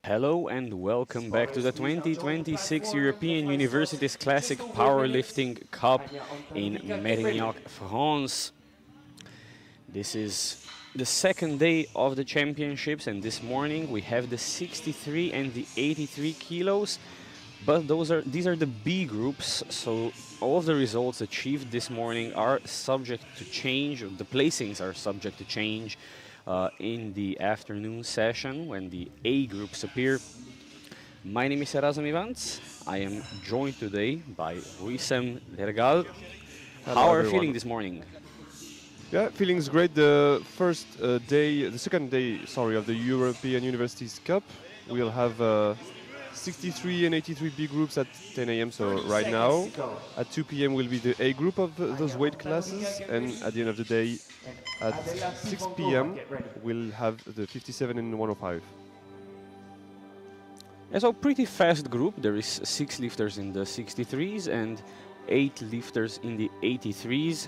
Hello and welcome back to the 2026 European Universities Classic Powerlifting Cup in Mérignac, France. This is the second day of the championships, and this morning we have the 63 and the 83 kilos, but these are the B groups, so all of the results achieved this morning are subject to change, or the placings are subject to change in the afternoon session when the A groups appear. My name is Erasm Ivans. I am joined today by Wissam Dergal. How are you feeling this morning? Yeah, feeling's great. The second day, sorry, of the European Universities Cup. We'll have 63 and 83 B groups at 10 a.m. So right now, at 2 p.m. will be the A group of those weight classes, and at the end of the day, at 6 p.m. we'll have the 57 and 105. Yeah, so pretty fast group. There is 6 lifters in the 63s and 8 lifters in the 83s.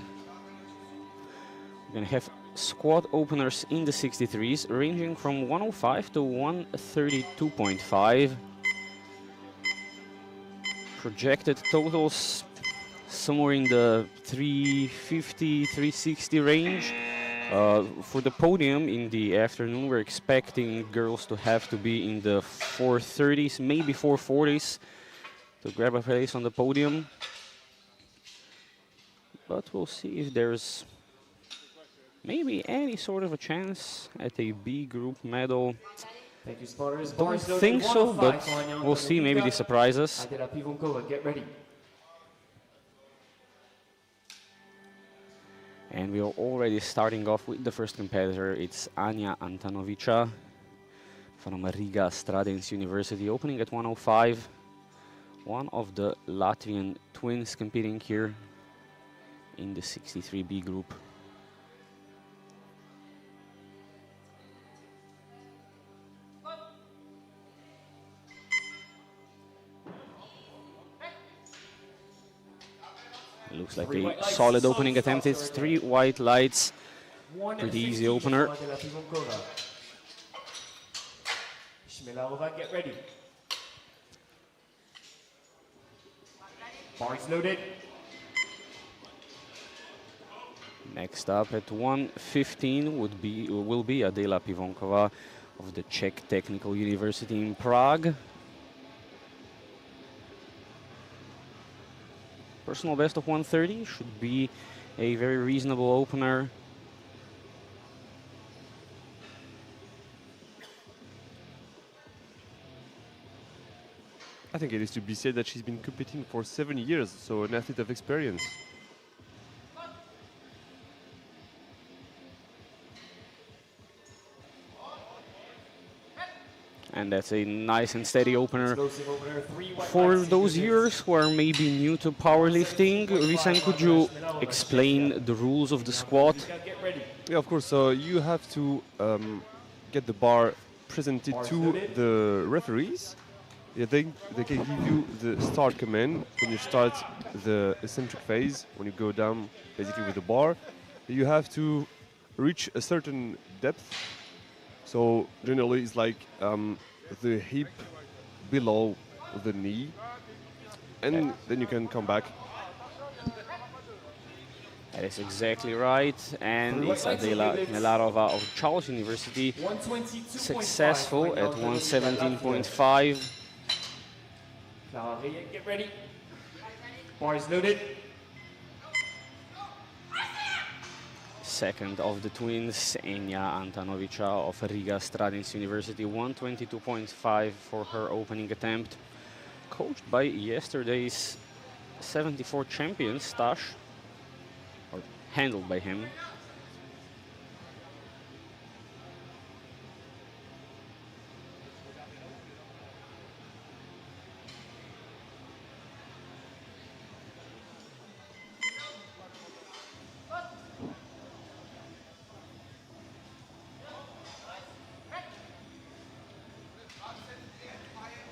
We're gonna have squat openers in the 63s ranging from 105 to 132.5. Projected totals somewhere in the 350, 360 range. For the podium in the afternoon, we're expecting girls to have to be in the 430s, maybe 440s, to grab a place on the podium. But we'll see if there's maybe any sort of a chance at a B group medal. Don't think so, but we'll see. Maybe they surprise us. And we are already starting off with the first competitor. It's Anja Antanovica from Riga Stradens University, opening at 105. One of the Latvian twins competing here in the 63B group. Looks like a solid opening attempt. It's 3 white lights. Pretty easy opener. Get ready. Bars loaded. Next up at 115 will be Adela Pivonkova of the Czech Technical University in Prague. Personal best of 130 should be a very reasonable opener. I think it is to be said that she's been competing for 7 years, so an athlete of experience. And that's a nice and steady opener. For those viewers who are maybe new to powerlifting, Wissam, could you explain the rules of the squat? Yeah, of course. So you have to get the bar presented to the referees. Yeah, they can give you the start command when you start the eccentric phase, when you go down basically with the bar. You have to reach a certain depth. So generally it's like the hip below the knee, and then you can come back. That is exactly right, and it's Adela Nelarova of Charles University, successful at 117.5. Get ready. Bars loaded. Second of the twins, Anja Antanovica of Riga Stradens University, 122.5 for her opening attempt. Coached by yesterday's 74 champion, Stash, or handled by him.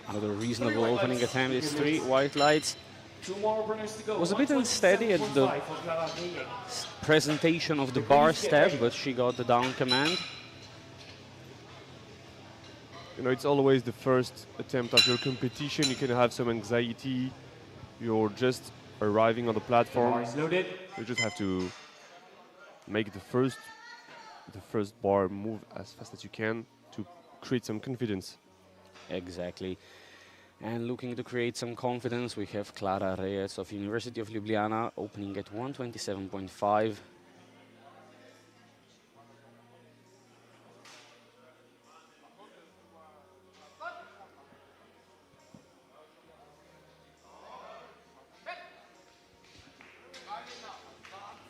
Another reasonable opening attempt. It's 3 white lights. Was a bit unsteady at the presentation of the bar step, but she got the down command. You know, it's always the first attempt of your competition. You can have some anxiety. You're just arriving on the platform. Bar is loaded. You just have to make the first bar move as fast as you can to create some confidence. Exactly. And looking to create some confidence, we have Clara Reyes of University of Ljubljana opening at 127.5.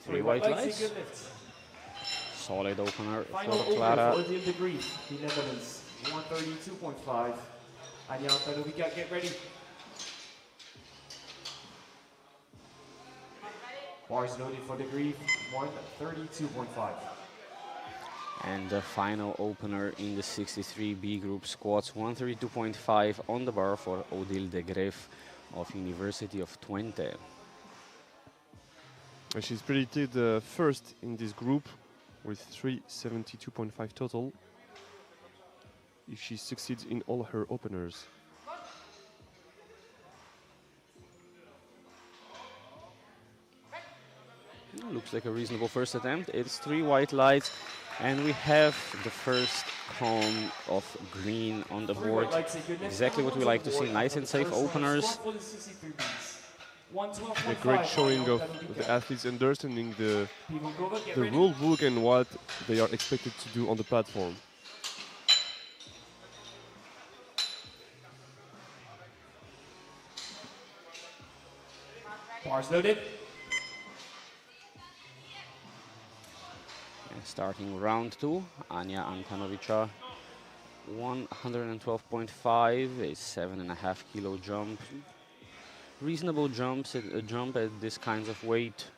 Three white lights. Solid opener Final for opener Clara. for the degree, the Netherlands, 132.5. Anja Antanovica, get ready. Bars loaded for degree, 132.5. And the final opener in the 63B group squats, 132.5 on the bar for Odile de Greef of University of Twente. And she's predicted first in this group with 372.5 total if she succeeds in all her openers. Looks like a reasonable first attempt. It's three white lights, and we have the first cone of green on the board. Exactly what we like to see, nice and safe openers. A great showing of the athletes understanding the rule book and what they are expected to do on the platform. Bars loaded. And starting round two, Anja Antanovica, 112.5, a 7.5 kilo jump. Reasonable jump at this kind of weight.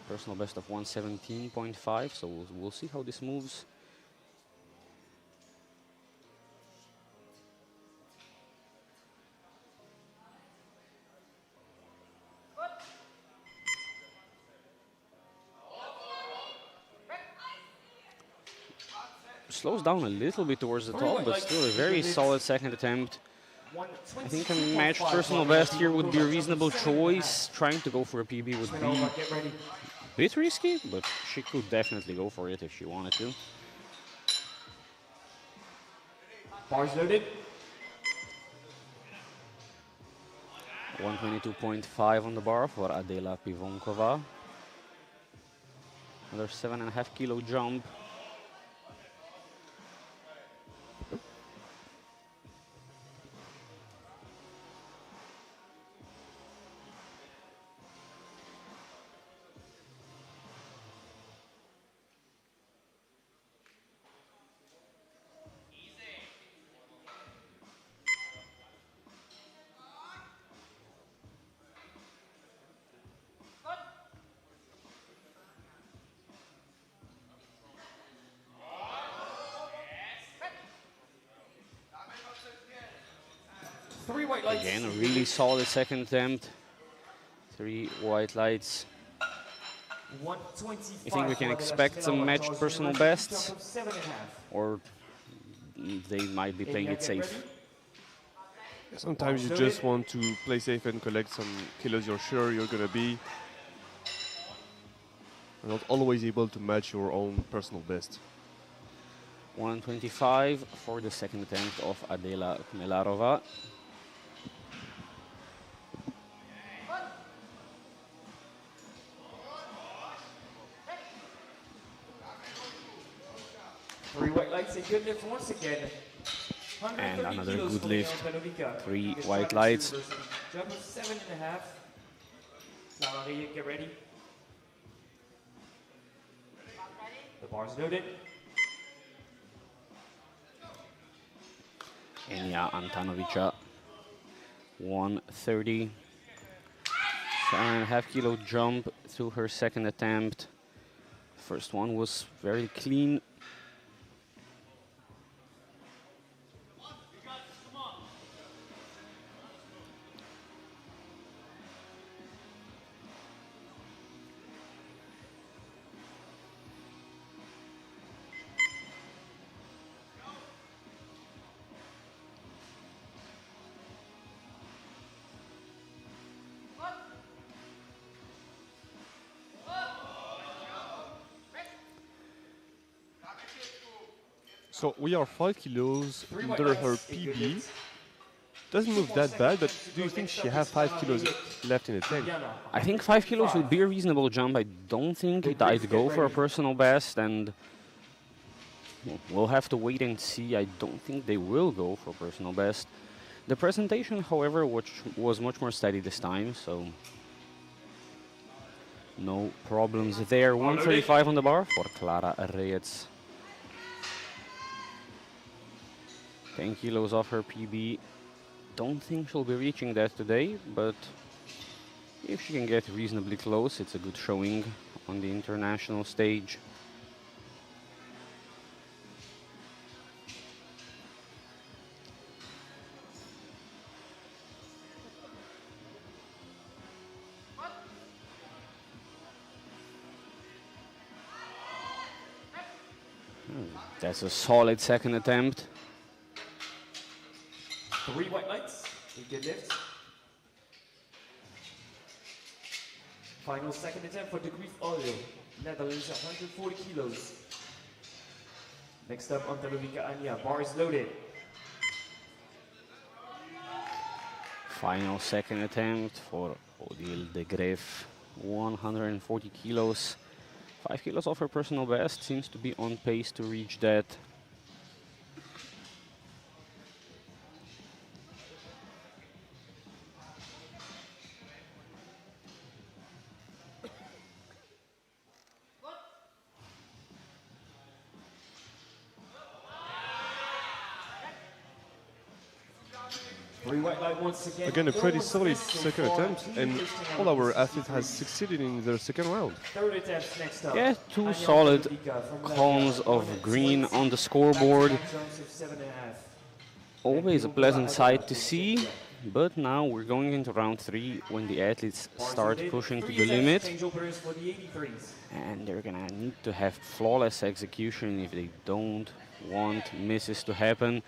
Personal best of 117.5, so we'll see how this moves. Slows down a little bit towards the top, but still a very solid second attempt. I think a matched personal best here would be a reasonable choice. Trying to go for a PB would be a bit risky, but she could definitely go for it if she wanted to. Bars loaded. 122.5 on the bar for Adela Pivonkova. Another 7.5 kilo jump. Three white lights. Again, a really solid second attempt. Three white lights. 125. You think we can expect some matched personal bests? Or they might be playing it safe? Sometimes you just want to play safe and collect some kilos you're sure you're going to be. You're not always able to match your own personal best. 125 for the second attempt of Adela Kmelarova. Three white lights, a good lift once again. And another good lift. Three white lights. Jump of 7.5. Maria, get ready. The bar's loaded. Anja Antanovica, 130. 7.5 kilo jump through her second attempt. First one was very clean. So we are 5 kilos 3 white under her lights, 8 good PB. lifts. Doesn't move that bad, but do you think she have 5 kilos left in the tank? Juliana, I think 5 kilos would be a reasonable jump. I don't think I'd go for a personal best, and we'll have to wait and see. I don't think they will go for personal best. The presentation, however, which was much more steady this time, so no problems there. 135 on the bar for Clara Reyes. 10 kilos off her PB. Don't think she'll be reaching that today, but if she can get reasonably close, it's a good showing on the international stage. That's a solid second attempt. 3 white lights, 8 good lifts. Final second attempt for De Grief Oil, Netherlands, 140 kilos. Next up, Antalovika Anya, bar is loaded. Final second attempt for Odile de Greef, 140 kilos. 5 kilos off her personal best, seems to be on pace to reach that. Again, a pretty solid second attempt, and all our athletes has succeeded in their second round. Third attempt next up. Yeah, two solid columns of green on the scoreboard. Always a pleasant sight to see, but now we're going into round 3 when the athletes start pushing to the limit. And they're gonna need to have flawless execution if they don't want misses to happen.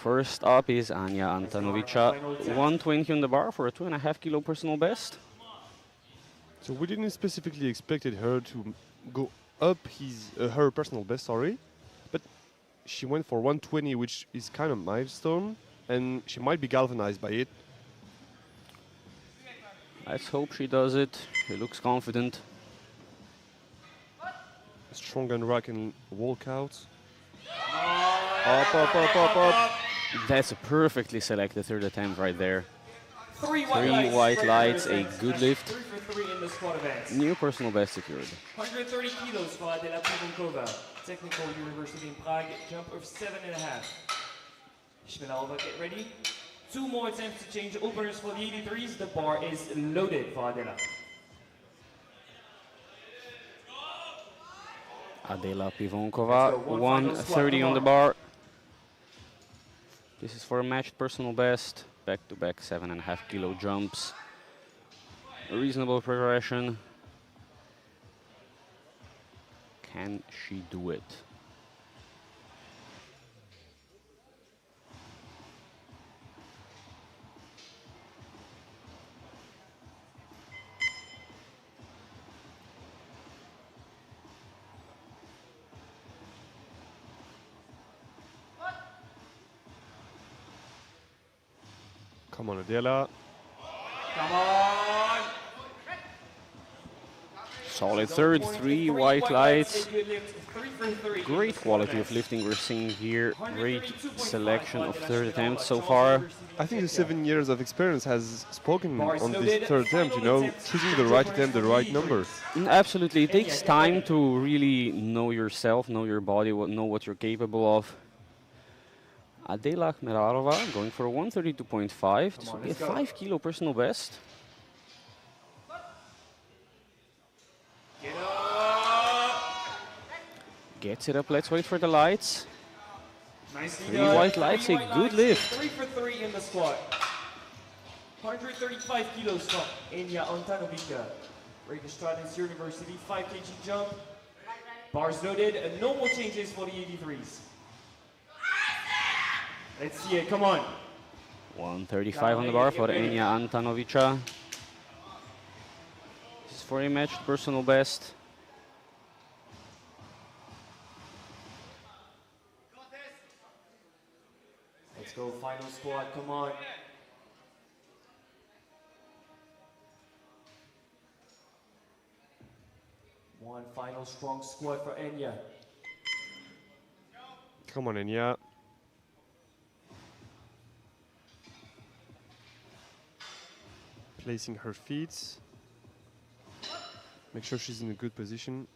First up is Anya Antanovica, 120 on the bar for a 2.5 kilo personal best. So we didn't specifically expected her to go up her personal best, sorry, but she went for 120, which is kind of milestone, and she might be galvanized by it. Let's hope she does it. She looks confident. Strong and rack and walk out. Up. That's a perfectly selected third attempt right there. 3 white lights, a good lift. 3 for 3 in the squat event. New personal best secured. 130 kilos for Adela Pivonkova. Technical University in Prague, jump of 7.5. Shmenalova, get ready. 2 more attempts to change openers for the 83s. The bar is loaded for Adela. Adela Pivonkova, 130 on the bar. This is for a matched personal best. Back-to-back 7.5 kilo jumps. A reasonable progression. Can she do it? Come on, Adela. Come on! Solid third, 3 white lights. 3 for 3. Great quality of lifting we're seeing here. Great selection of third attempts so far. I think the 7 years of experience has spoken on this third attempt, you know, choosing the right attempt, the right number. Absolutely, it takes time to really know yourself, know your body, know what you're capable of. Adela Khmerarova going for a 132.5. This will be a 5 kilo personal best. Get up! Gets it up, let's wait for the lights. Nicely 3 done. white lights, a good lift. 3 for 3 in the squat. 135 kilos from Enya Antanovica. Regenstraatens University, 5 kg jump. Bars loaded, and no more changes for the 83s. Let's see it, come on. 135 on the bar for Enya Antanovica. This is for a matched personal best. Let's go, final squat, come on. One final strong squat for Enya. Come on, Enya. Placing her feet. Make sure she's in a good position.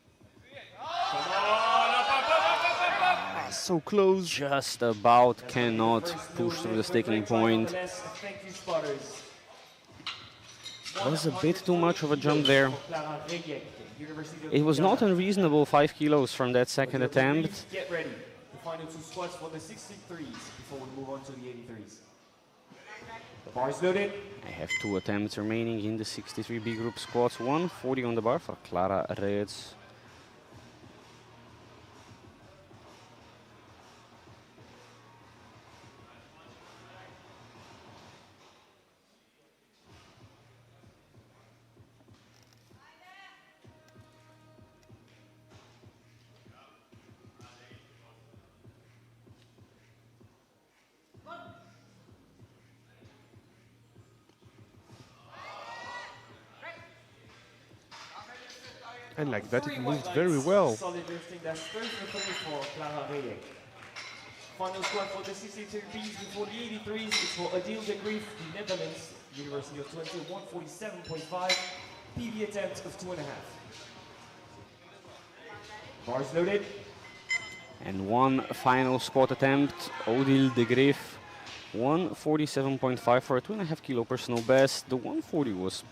So close. Just about cannot push through the sticking point. Was a bit too much of a jump there. It was not unreasonable 5 kilos from that second attempt. Get ready. The final 2 squats for the 63s before we move on to the 83s. The bar is loaded. I have 2 attempts remaining in the 63B group squats. 140 on the bar for Clara Reyes. And like that, it moved very well. Solid lifting, that's 3 for Clara Reyes. Final squat for the 63Bs before the 83s is for Adil de Grief, the Netherlands, University of Twente, 147.5, PB attempt of 2.5. Bars loaded. And one final squat attempt, Odile de Grief, 147.5 for a 2.5 kilo personal best. The 140 was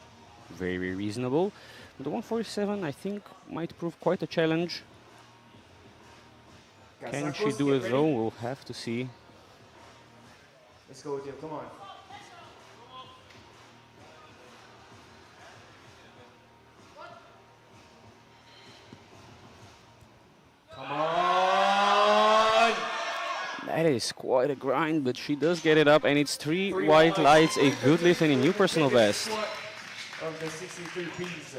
very reasonable. The 147, I think, might prove quite a challenge. Can she do it though? We'll have to see. Let's go with you, come on. Come on! That is quite a grind, but she does get it up, and it's 3 white lights, a good lift, and a new personal best. Of the 63Bs.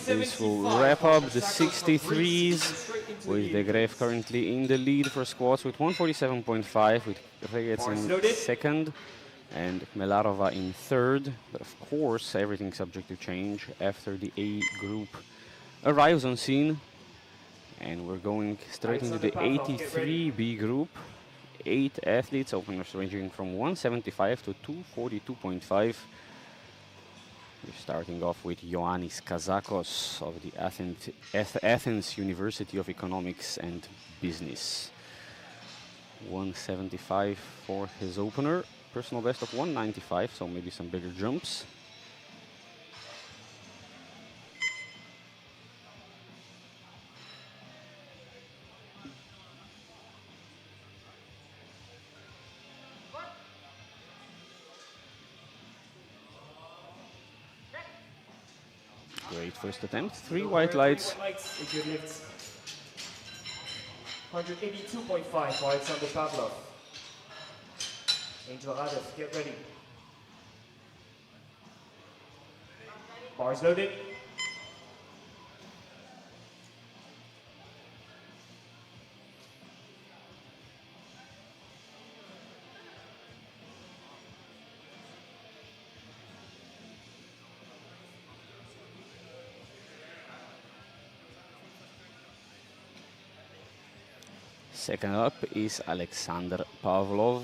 This will wrap up the 63s, with De Graaf currently in the lead for squats with 147.5, with Reyes in second and Melarova in third. But of course, everything's subject to change after the A group arrives on scene. And we're going straight into the 83B group. 8 athletes, openers ranging from 175 to 242.5. We're starting off with Ioannis Kazakos of the Athens University of Economics and Business. 175 for his opener. Personal best of 195, so maybe some bigger jumps. Great first attempt, 3 white lights. 182.5 for Alexander Pavlov. Angel Radev, get ready. Bars loaded. Second up is Alexander Pavlov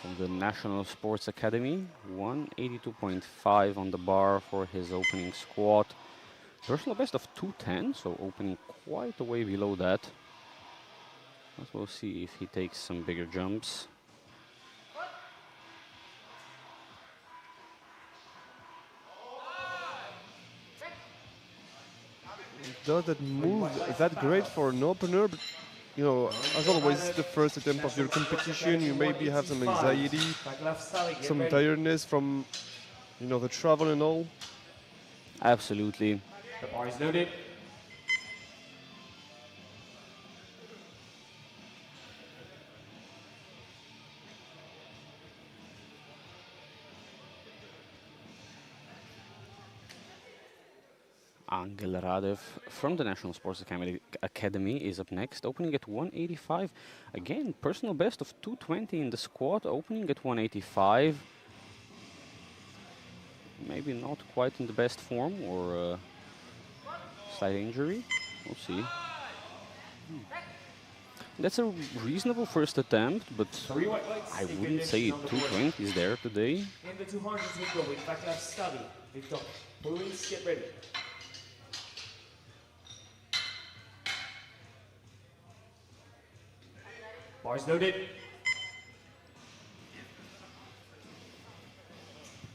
from the National Sports Academy. 182.5 on the bar for his opening squat. Personal best of 210, so opening quite a way below that. But we'll see if he takes some bigger jumps. Doesn't move that great for an opener, but you know, as always, the first attempt of your competition, you maybe have some anxiety, some tiredness from, you know, the travel and all. Absolutely. The bar is loaded. Angel Radev from the National Sports Academy is up next, opening at 185. Again, personal best of 220 in the squat, opening at 185. Maybe not quite in the best form, or slight injury. We'll see. That's a reasonable first attempt, but I wouldn't say 220 is there today. In the 200s we go with backlash study. Victor, police, get ready. Bars loaded.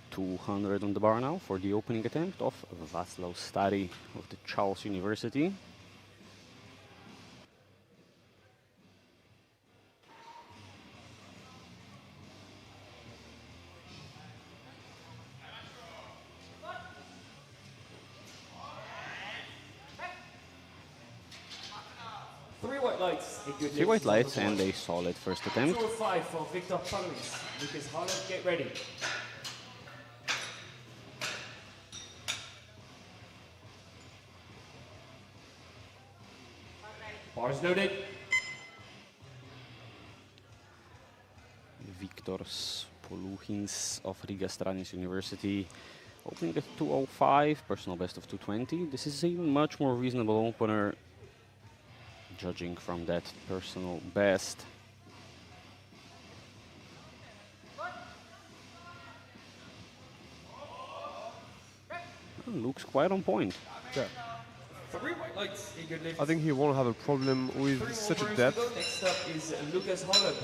200 on the bar now for the opening attempt of Václav Stary of the Charles University. Three white lights and a solid first attempt. 205 for Victor Paris. Lucas Holland, get ready. Bars loaded. Viktor Poluchins of Riga Stradiņas University, opening at 205, personal best of 220. This is a much more reasonable opener, judging from that personal best. Looks quite on point. Yeah. 3 white lights. I think he won't have a problem with such a depth. Next up is Lucas Holland.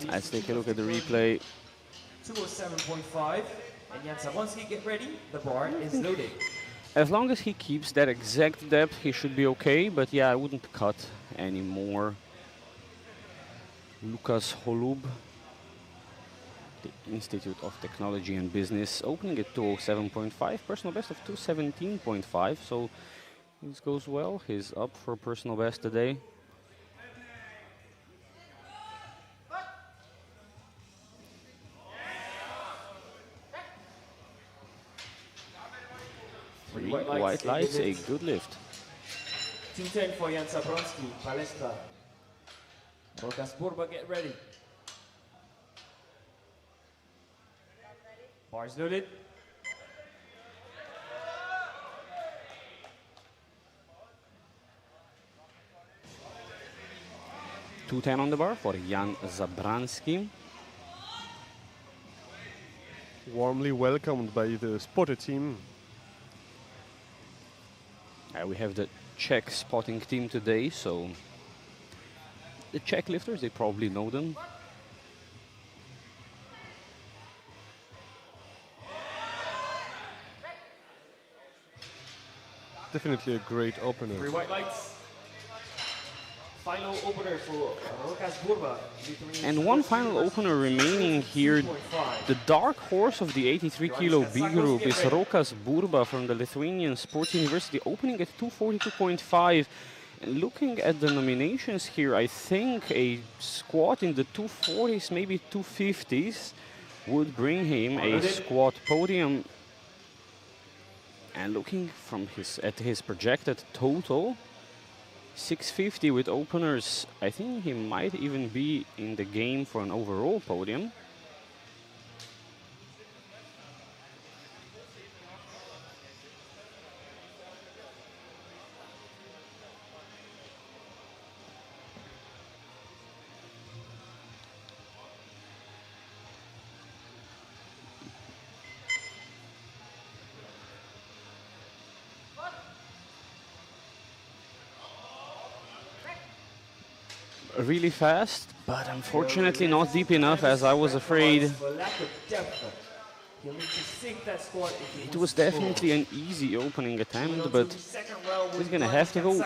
Let's take a look at the replay. 207.5. And Jan Savonski, get ready. The bar is loaded. As long as he keeps that exact depth, he should be okay. But yeah, I wouldn't cut anymore. Lukas Holub, the Institute of Technology and Business, opening at 207.5, personal best of 217.5. So this goes well. He's up for personal best today. Three white lights, a good lift. 210 for Jan Sabronsky, Palestra. Rokas Burba, get ready. Bars loaded. $210 on the bar for Jan Zabransky. Warmly welcomed by the spotter team. We have the Czech spotting team today, so the Czech lifters, they probably know them. Definitely a great opener. 3 white lights. Final opener for Rokas Burba. And one final opener remaining here. The dark horse of the 83 kilo B group is Rokas Burba from the Lithuanian Sports University, opening at 242.5. And looking at the nominations here, I think a squat in the 240s, maybe 250s, would bring him a squat podium. And looking from at his projected total, 650 with openers, I think he might even be in the game for an overall podium. Really fast, but unfortunately not deep enough, as I was afraid. It was definitely an easy opening attempt, but he's gonna have to go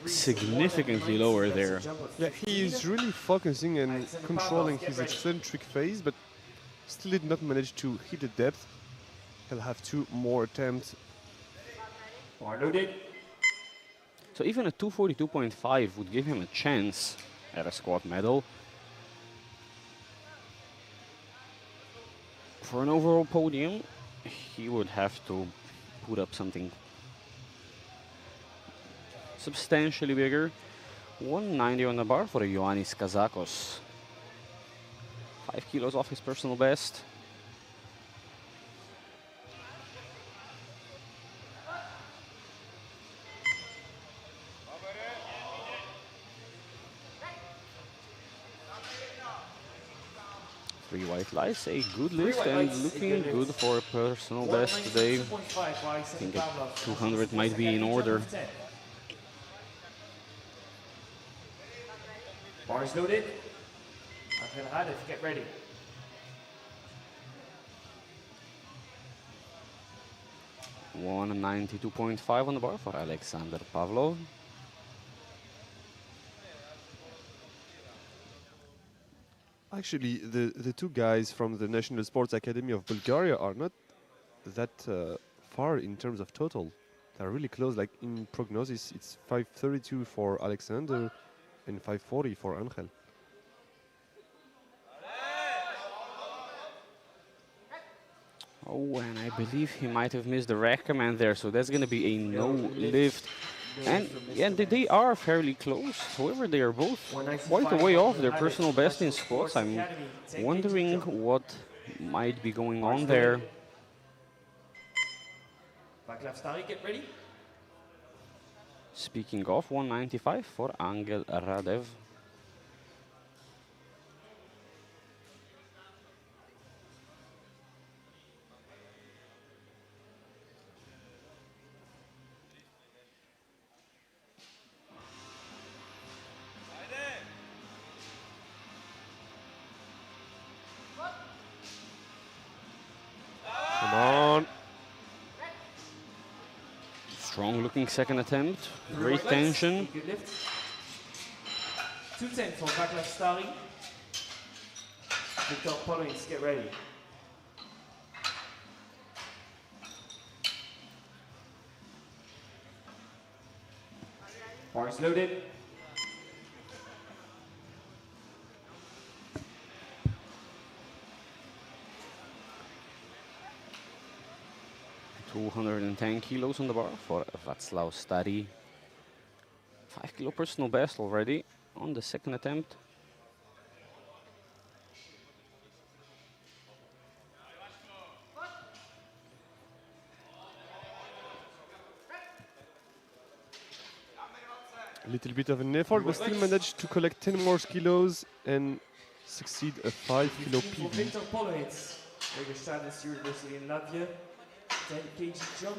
significantly lower there. Yeah, he is really focusing and controlling his eccentric phase, but still did not manage to hit the depth. He'll have 2 more attempts. So even a 242.5 would give him a chance at a squat medal. For an overall podium, he would have to put up something substantially bigger. 190 on the bar for Ioannis Kazakos. 5 kilos off his personal best. Three white lights, a good lift and looking good for a personal best today. I think at 200 might be in order. Bars loaded. Angel Radev, get ready. $192.5 on the bar for Alexander Pavlov. Actually, the two guys from the National Sports Academy of Bulgaria are not that far in terms of total. They're really close. Like in prognosis, it's 532 for Alexander and 540 for Angel. Oh, and I believe he might have missed the rack command there, so that's going to be a no lift. And yeah, they are fairly close. However, they are both quite a way off their personal best in squats. I'm wondering what might be going on there. Get ready. Speaking of, 195 for Angel Radev. Come on. Strong looking second attempt. Great tension. Good lift. 210 for Vaclav Stary. Victor Pollins, get ready. Bars loaded. $210 kilos on the bar for Václav Stary. 5 kilo personal best already on the second attempt. A little bit of an effort, but still managed to collect 10 more kilos and succeed a 5 kilo PB. Victor Pollins, Regenstadt University in Latvia. 10 kg jump.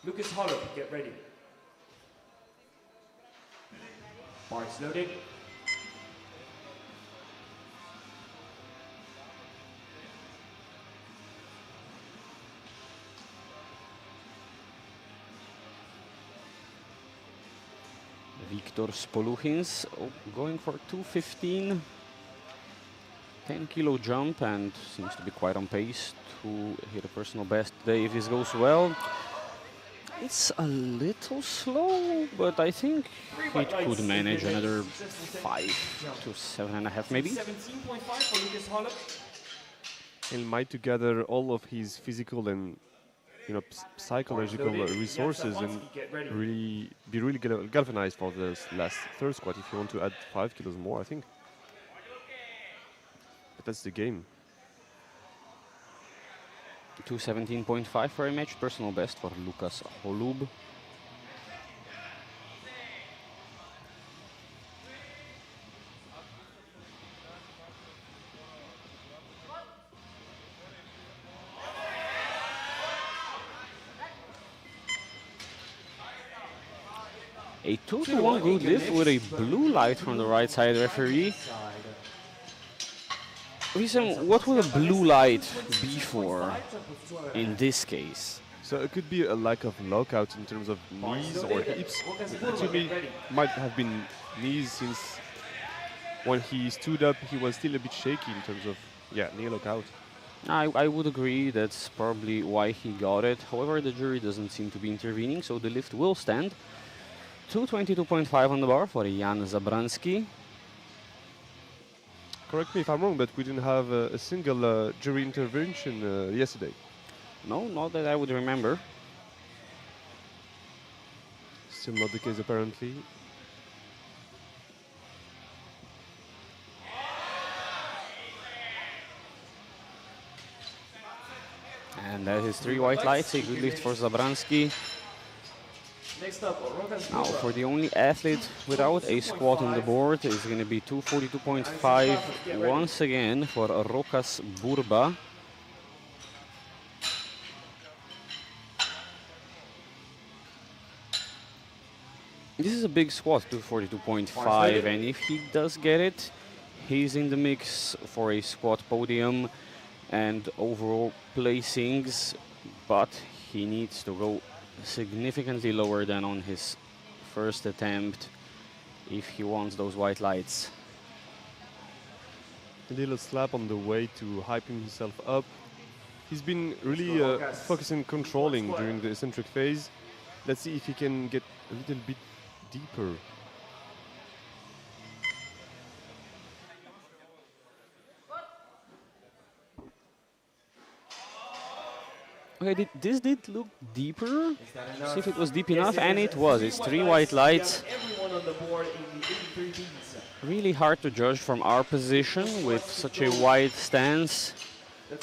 Lucas Hollop, get ready. Bars loaded. Viktor Spoluchins going for 215. 10 kilo jump and seems to be quite on pace to hit a personal best today if this goes well. It's a little slow, but I think it could manage another 5 to 7.5 maybe. 17.5 for Lucas Hollop. He'll might to gather all of his physical and psychological resources and really be really galvanized for the last third squat if you want to add 5 kilos more, I think. But that's the game. 217.5 for a match personal best for Lucas Holub. A 2-to-1 good lift with a blue light from the right side referee. Listen, what would a blue light be for in this case? So it could be a lack of lockout in terms of knees or hips. Actually, might have been knees since when he stood up, he was still a bit shaky in terms of, knee lockout. I would agree that's probably why he got it. However, the jury doesn't seem to be intervening, so the lift will stand. 222.5 on the bar for Jan Zabransky. Correct me if I'm wrong, but we didn't have a single jury intervention yesterday. No, not that I would remember. Still not the case apparently. And that is 3 white lights, a good lift for Zabransky. Next up, Rokas Now Burba. for the only athlete without a squat on the board is going to be 242.5 once again for Rokas Burba. This is a big squat, 242.5, and if he does get it, he's in the mix for a squat podium and overall placings, but he needs to go significantly lower than on his first attempt if he wants those white lights. A little slap on the way to hyping himself up. He's been really focusing controlling during the eccentric phase. Let's see if he can get a little bit deeper. Okay, this did look deeper. See if it was deep enough, and it was. It's 3 white lights. Everyone on the board in the 83 beats. Really hard to judge from our position with such a wide stance.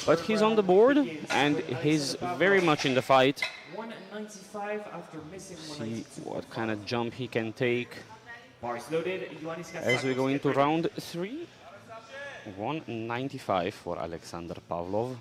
But he's on the board, and he's very much in the fight. 195 after missing See 192. what kind of jump he can take Bars loaded. Ioannis as we go Katsakos, into get ready. round 3. 195 for Alexander Pavlov.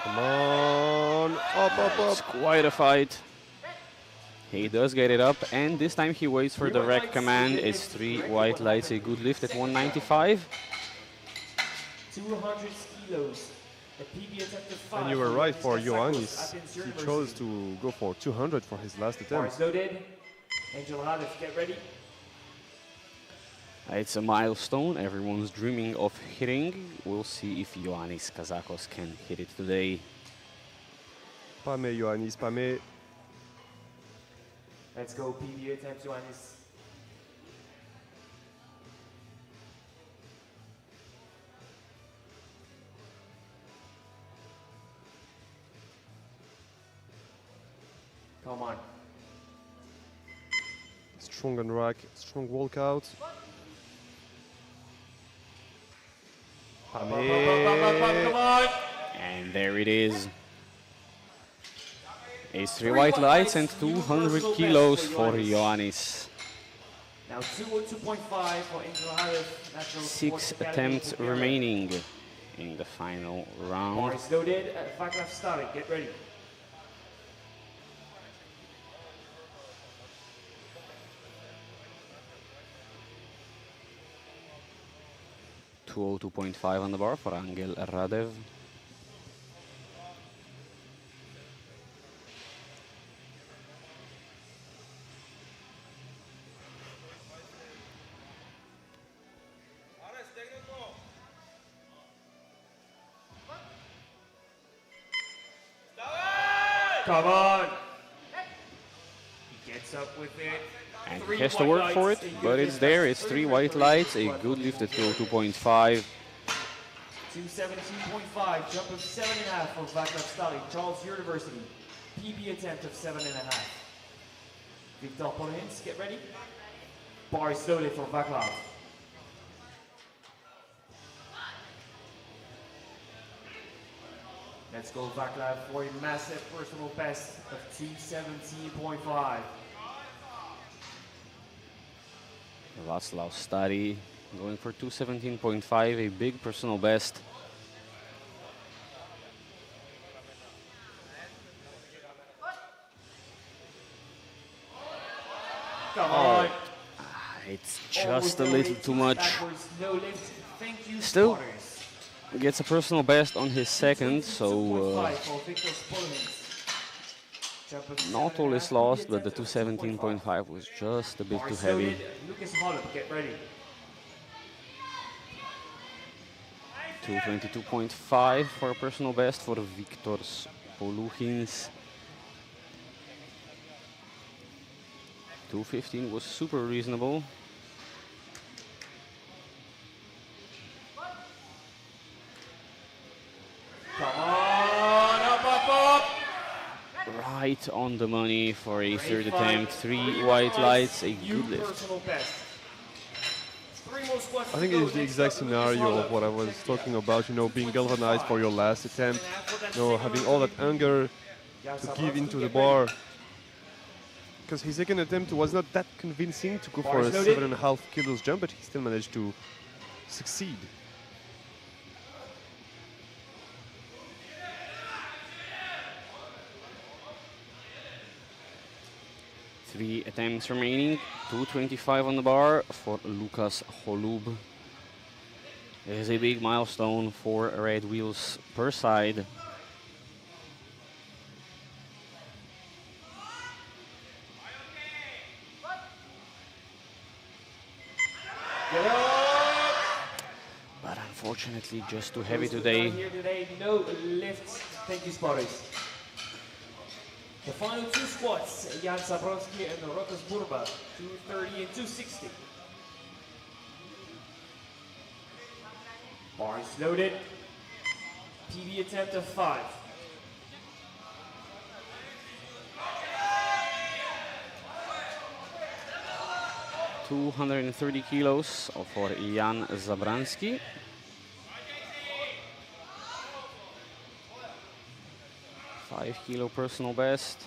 Come on, up, up, It's up. quite a fight. He does get it up, and this time he waits for the rec command. It's 3 white lights, a good lift at 195. 200 kilos. The PB attempt of 5. And you were right for Ioannis Ioannis. Katsakos, He Athens chose University. to go for 200 for his last attempt. Bars loaded. Angel Radev, get ready. It's a milestone everyone's dreaming of hitting. We'll see if Ioannis Katsakos can hit it today. Pas me, Ioannis, pas me. Let's go, PB attempt, Ioannis. Come on. Strong on rack, strong walkout. Pas Come me. on. And there it is. It's 3 white lights and 200 kilos for Ioannis. Now 202.5 for Angel Radev, National 6 Sports Academy attempts in Bulgaria. remaining in the final round. Bars loaded. Vaclav Starik, get ready. .202.5 on the bar for Angel Radev. Come on. He gets up with it. And he 3 has to white work for it, lights, a good but it's lift there. at It's 3 white lights, a good lift at 202.5. 217.5, jump of 7.5 for Vaclav Starik, Charles University. PB attempt of 7.5. Victor Polhins, get ready. Bars loaded for Vaclav. Let's go Vaclav for a massive personal best of 217.5. Václav Stary going for 217.5, a big personal best. Come on. It's Almost just a no little lift, too much. backwards, no lift. Thank you, Still spotters. gets a personal best on his second, so 2.5 for Victor Polhins. Jump of not all 7.5, is lost, PB but the attempt of 2.5. 217.5 was just a bit too Bars heavy. loaded. Lucas Hollop, get ready. 222.5 for a personal best for Victor's Poluchins. 215 was super reasonable. Come on, up. Right on the money for a third attempt. 3 white lights, a good lift. I think it is the exact scenario of what I was talking about, you know, being galvanized for your last attempt, you know, having all that anger to give into the bar. Because his second attempt was not that convincing to go for a 7.5 kilos jump, but he still managed to succeed. Three attempts remaining, 225 on the bar for Lucas Holub. It is a big milestone for red wheels per side. But unfortunately just too heavy today. No lifts. Thank you, spotters. The final two squats, Jan Zabrowski and Rokas Burba, 230 and 260. Bars loaded. PB attempt of 5. $230 kilos for Jan Zabranski. $5 personal best.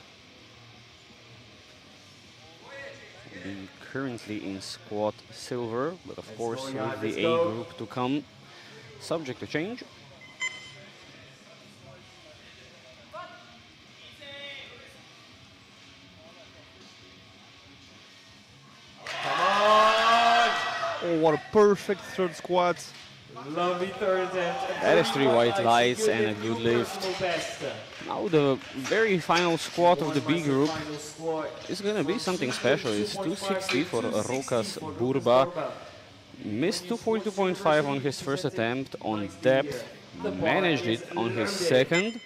Be currently in squat silver, but of course with the A group to come, subject to change. Come on! Oh, what a perfect third squat. Lovely third attempt. That is 3 white lights and a good lift. Now the very final squat of the B group is going to be something special. It's 260 for Rokas Burba. Missed 242.5 on his first attempt on depth, managed it on his second.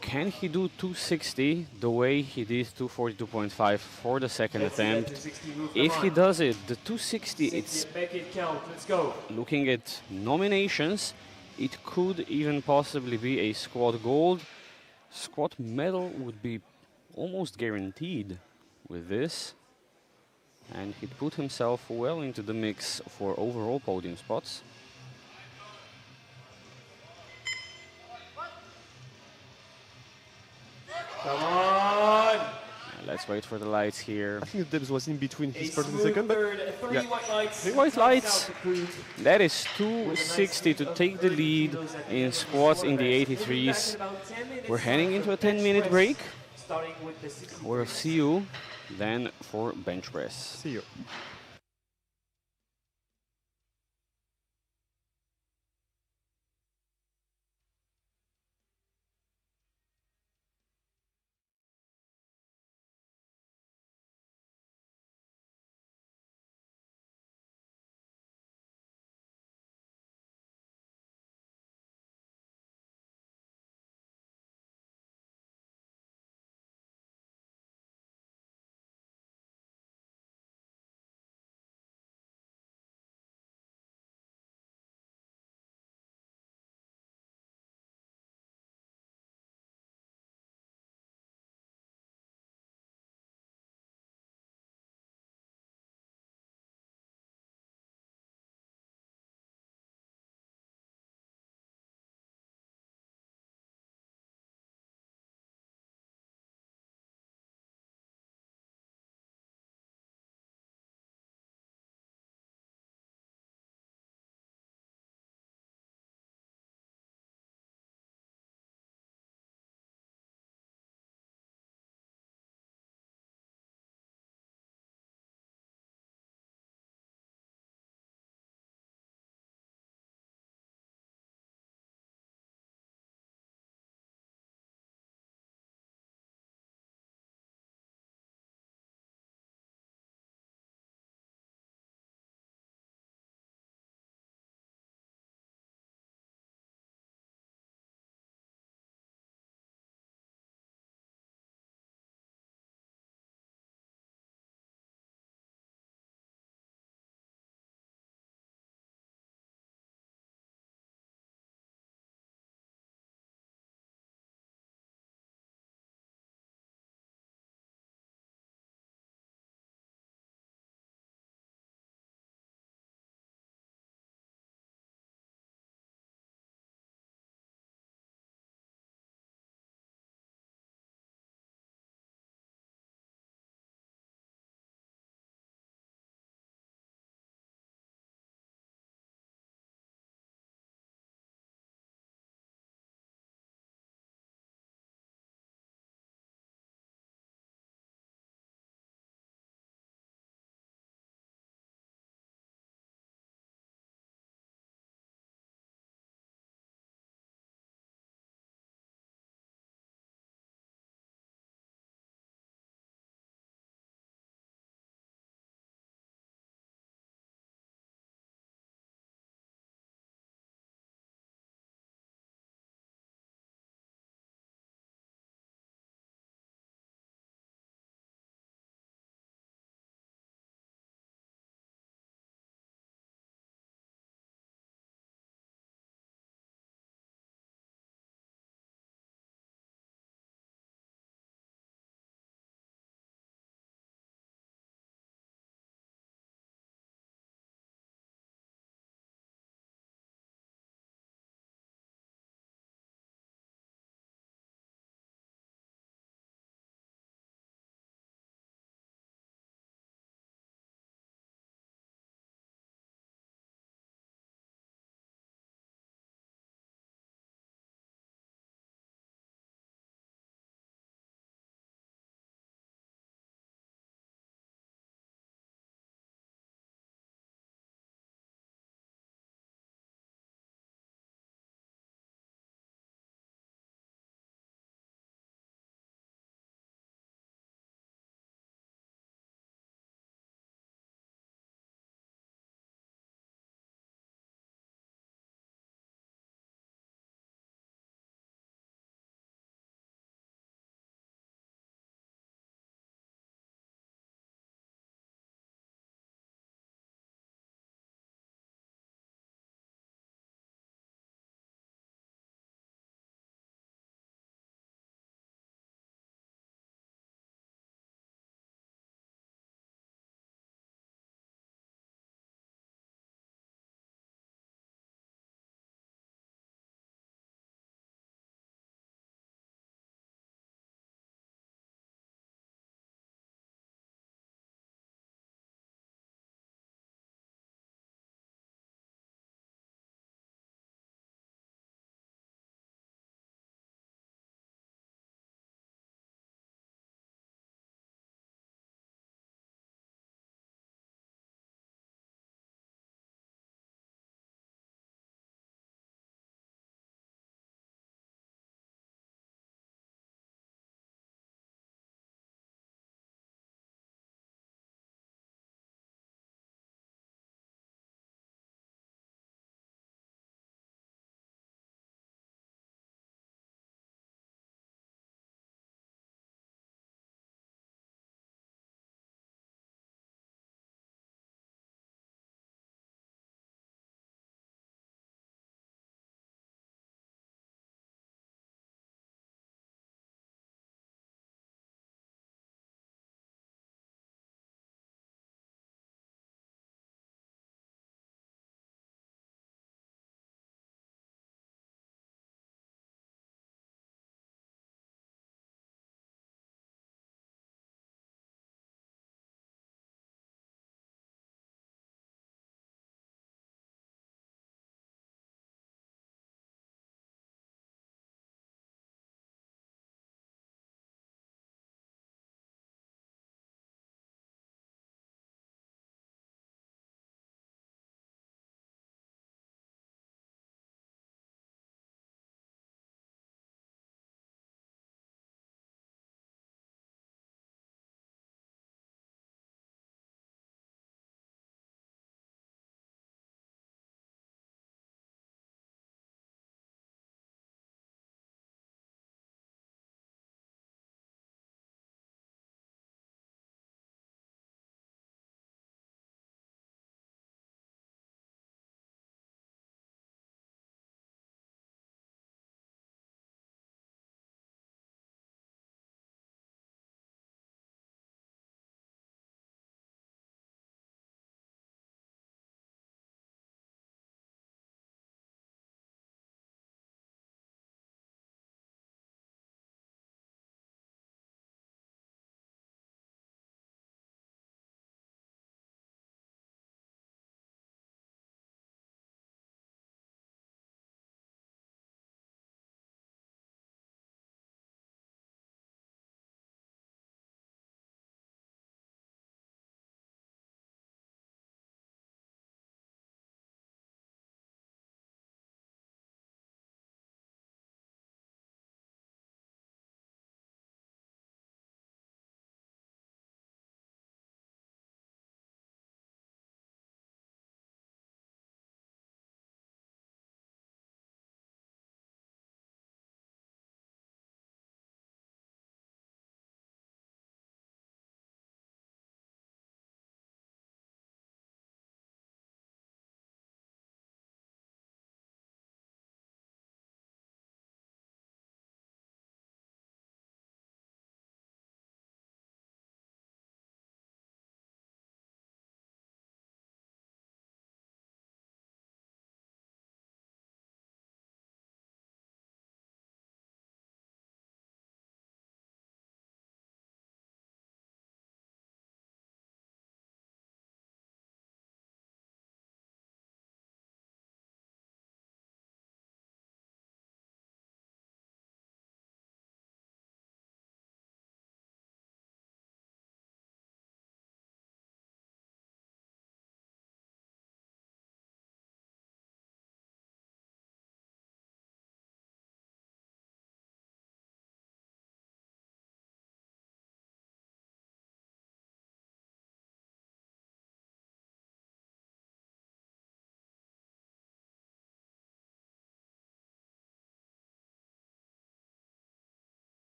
Can he do 260 the way he did 242.5 for the second attempt? If he does it, the 260, it's looking at nominations, it could even possibly be a squat gold. Squat medal would be almost guaranteed with this. And he put himself well into the mix for overall podium spots. Come on! Let's wait for the lights here. I think the depth was in between his first and second, but yeah. Three white lights. That is 260 to take the lead in squats in the 83s. We're heading into a 10-minute break. We'll see you then for bench press. See you.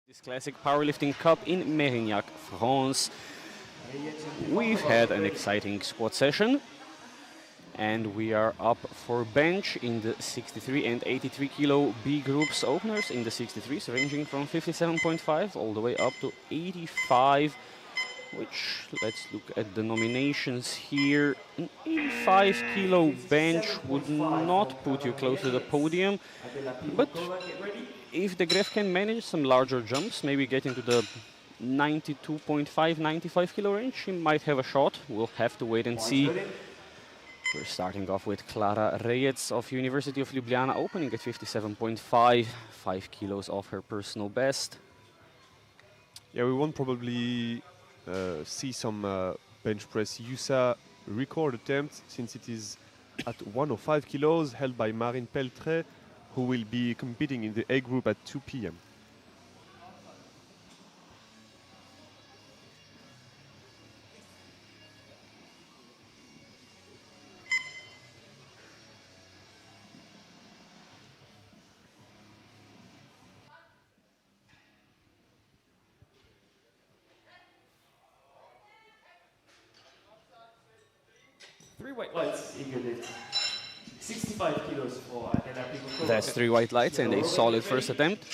This classic powerlifting cup in Mérignac, France. We've had an exciting squat session and we are up for bench in the 63 and 83 kilo B groups openers in the 63s, ranging from 57.5 all the way up to 85, which, let's look at the nominations here. An 85 kilo bench would not put you close to the podium, but if the Gref can manage some larger jumps, maybe get into the 92.5, 95 kilo range, he might have a shot. We'll have to wait and see. We're starting off with Klara Rejec of University of Ljubljana, opening at 57.5, 5 kilos off her personal best. Yeah, we won't probably see some bench press USA record attempt, since it is at 105 kilos, held by Marine Peltre, who will be competing in the A group at 2 p.m. Three white lights, eager lift. 65 kilos for Adela Pivokova. That's 3 white lights and a solid first attempt.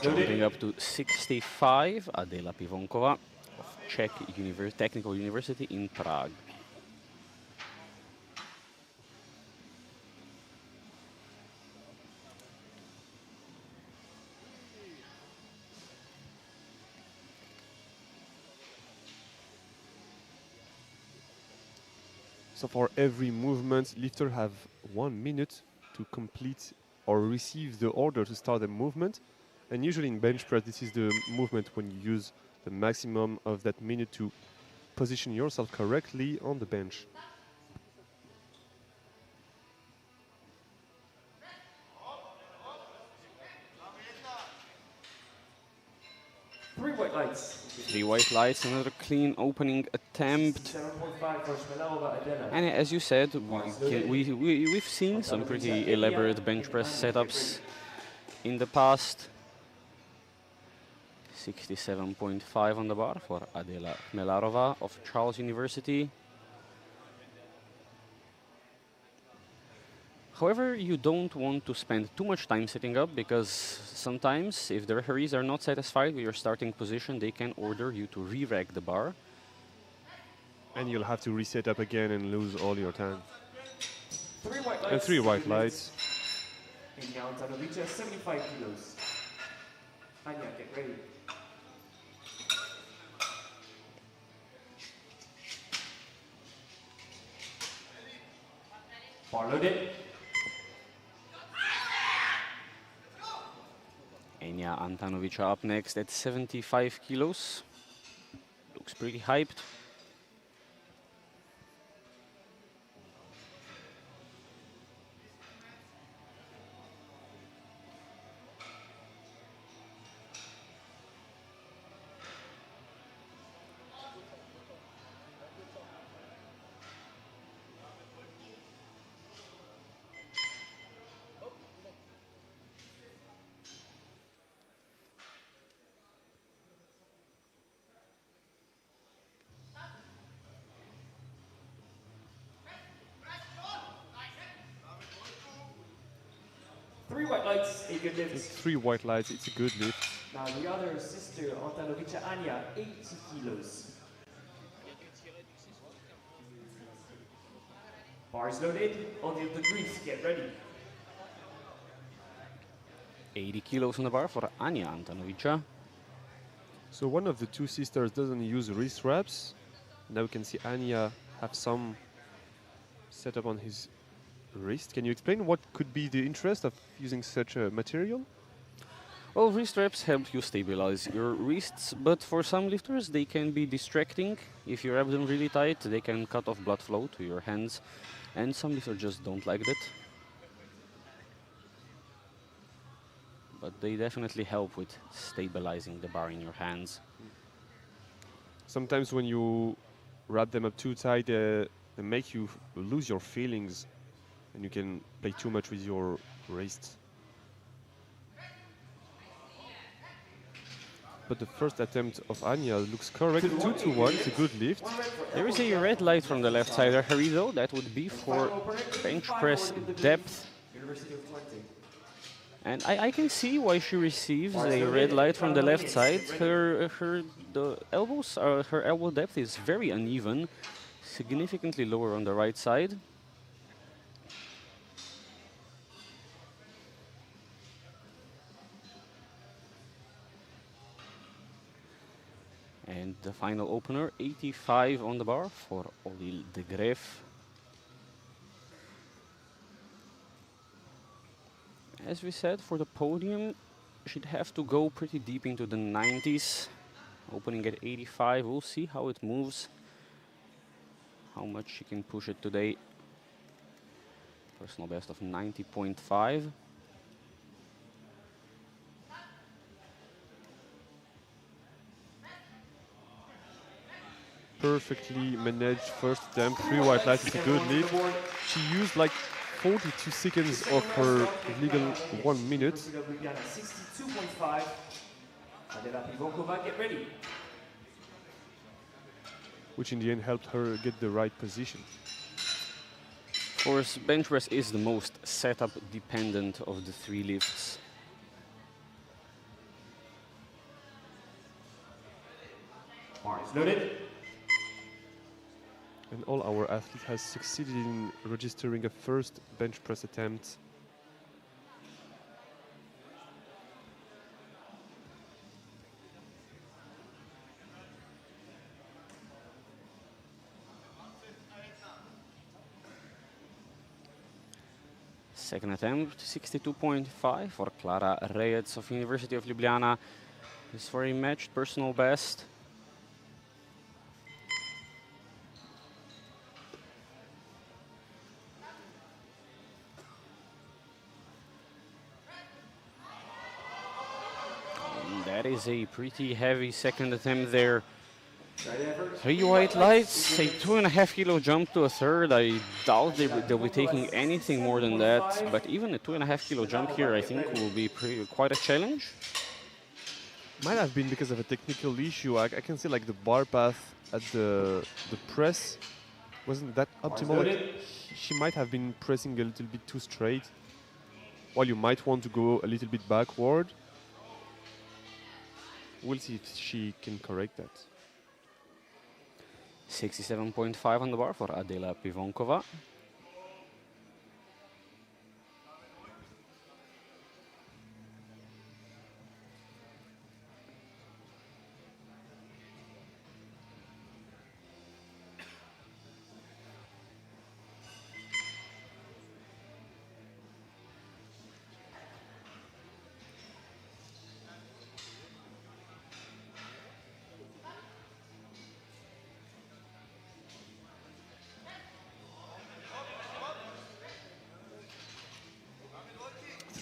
Jumping up to 65, Adela Pivonkova of Czech Technical University in Prague. So for every movement, lifters have 1 minute to complete or receive the order to start the movement. And usually in bench press, this is the movement when you use the maximum of that minute to position yourself correctly on the bench. Three white lights. 3 white lights, another clean opening attempt. 7.5 for Smelarova Adela. And as you said, we've seen some pretty elaborate bench press setups in the past. 67.5 on the bar for Adela Khmelarova of Charles University. However, you don't want to spend too much time setting up, because sometimes if the referees are not satisfied with your starting position, they can order you to re-rack the bar. And you'll have to reset up again and lose all your time. 3 white lights. And 3 white lights. Anya Antanovic, 75 kilos. Anya, get ready. Bar loaded. Enya Antanovic up next at 75 kilos. Looks pretty hyped. Three white lights, a good lift. It's 3 white lights, it's a good lift. Now the other sister, Antanovic Anya, 80 kilos. Bars loaded, on the grease, get ready. 80 kilos on the bar for Anya Antanovic. So one of the 2 sisters doesn't use wrist wraps. Now we can see Anya have some setup on his wrist. Can you explain what could be the interest of using such a material? Well, wrist wraps help you stabilize your wrists, but for some lifters they can be distracting. If you wrap them really tight, they can cut off blood flow to your hands, and some lifters just don't like that. But they definitely help with stabilizing the bar in your hands. Sometimes when you wrap them up too tight, and make you lose your feelings, and you can play too much with your wrists. But the first attempt of Anya looks correct. 2-1, it's a good lift. There is a red light from the left side. Hurry though, that would be for bench press depth. And I can see why she receives a red light from the left side. Her elbow depth is very uneven, significantly lower on the right side. And the final opener, 85 on the bar for Odile de Greef. As we said, for the podium, she'd have to go pretty deep into the 90s. Opening at 85, we'll see how it moves. How much she can push it today. Personal best of 90.5. Perfectly managed first attempt, 3 white lights, it's a good lead. She used like 42 seconds of her legal 1 minute. 62.5. Adela Pivonkova, get ready. Which in the end helped her get the right position. Of course, bench press is the most setup dependent of the 3 lifts. Bar is loaded. And all our athletes has succeeded in registering a first bench press attempt. Second attempt, 62.5 for Clara Reyes of University of Ljubljana. This for a matched personal best. That is a pretty heavy second attempt there. 3 white lights, a 2.5 kilo jump to a third. I doubt they'll be taking anything more than that. But even a 2.5 kilo jump here, I think, will be quite a challenge. Might have been because of a technical issue. I can see like the bar path at the press wasn't that optimal. Like, she might have been pressing a little bit too straight, while you might want to go a little bit backward. We'll see if she can correct that. 67.5 on the bar for Adela Pivonkova.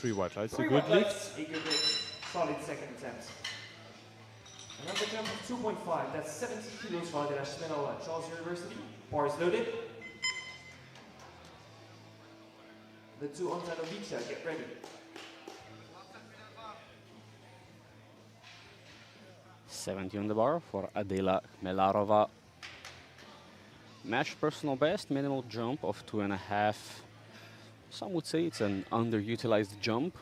Three white lights, a 3 good white lift. lights, a good lift. Solid second attempt. Another jump of 2.5, that's 70 kilos for Adela Smenova, Charles University. Bar is loaded. The 2 on Tanovica, get ready. .70 on the bar for Adela Melarova. Matched personal best, minimal jump of 2.5. Some would say it's an underutilized jump.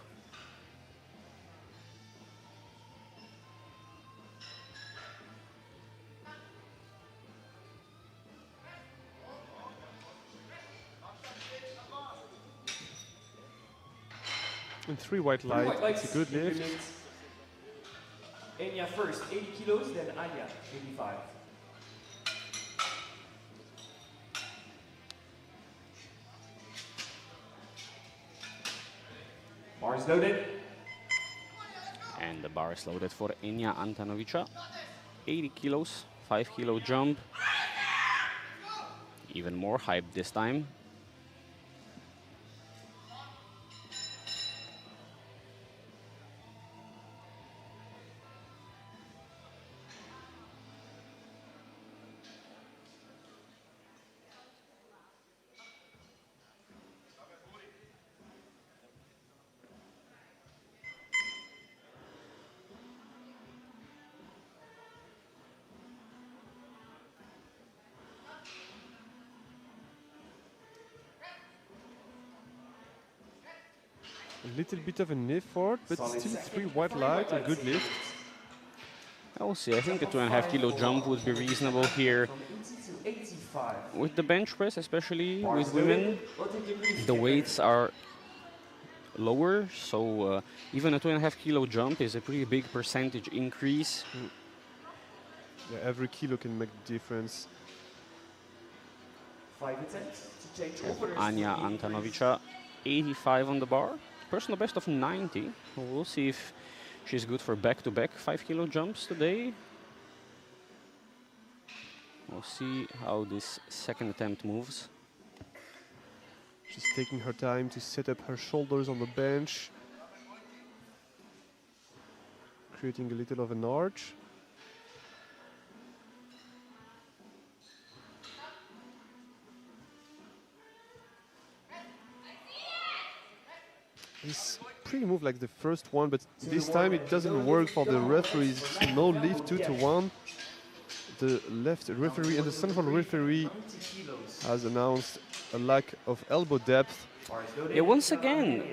And 3 white lights, it's a good lift. Enya first, 80 kilos, then Anya, 85. Bar is loaded. And the bar is loaded for Enya Antanovica. 80 kilos, 5 kilo jump. Even more hype this time. A little bit of an effort, but still 3 white light, a good lift. I will see. I think a 2.5 kilo jump would be reasonable here. With the bench press, especially with women, the weights are lower, so even a 2.5 kilo jump is a pretty big percentage increase. Yeah, every kilo can make a difference. 5 attempts to change openers. Anya for 83s. Antanovica, 85 on the bar. Personal best of 90. We'll see if she's good for back-to-back 5 kilo jumps today. We'll see how this second attempt moves. She's taking her time to set up her shoulders on the bench, creating a little of an arch. This pretty move like the first one, but this time it doesn't work for the referees. No lift 2-1. The left referee and the central referee has announced a lack of elbow depth. Yeah, once again,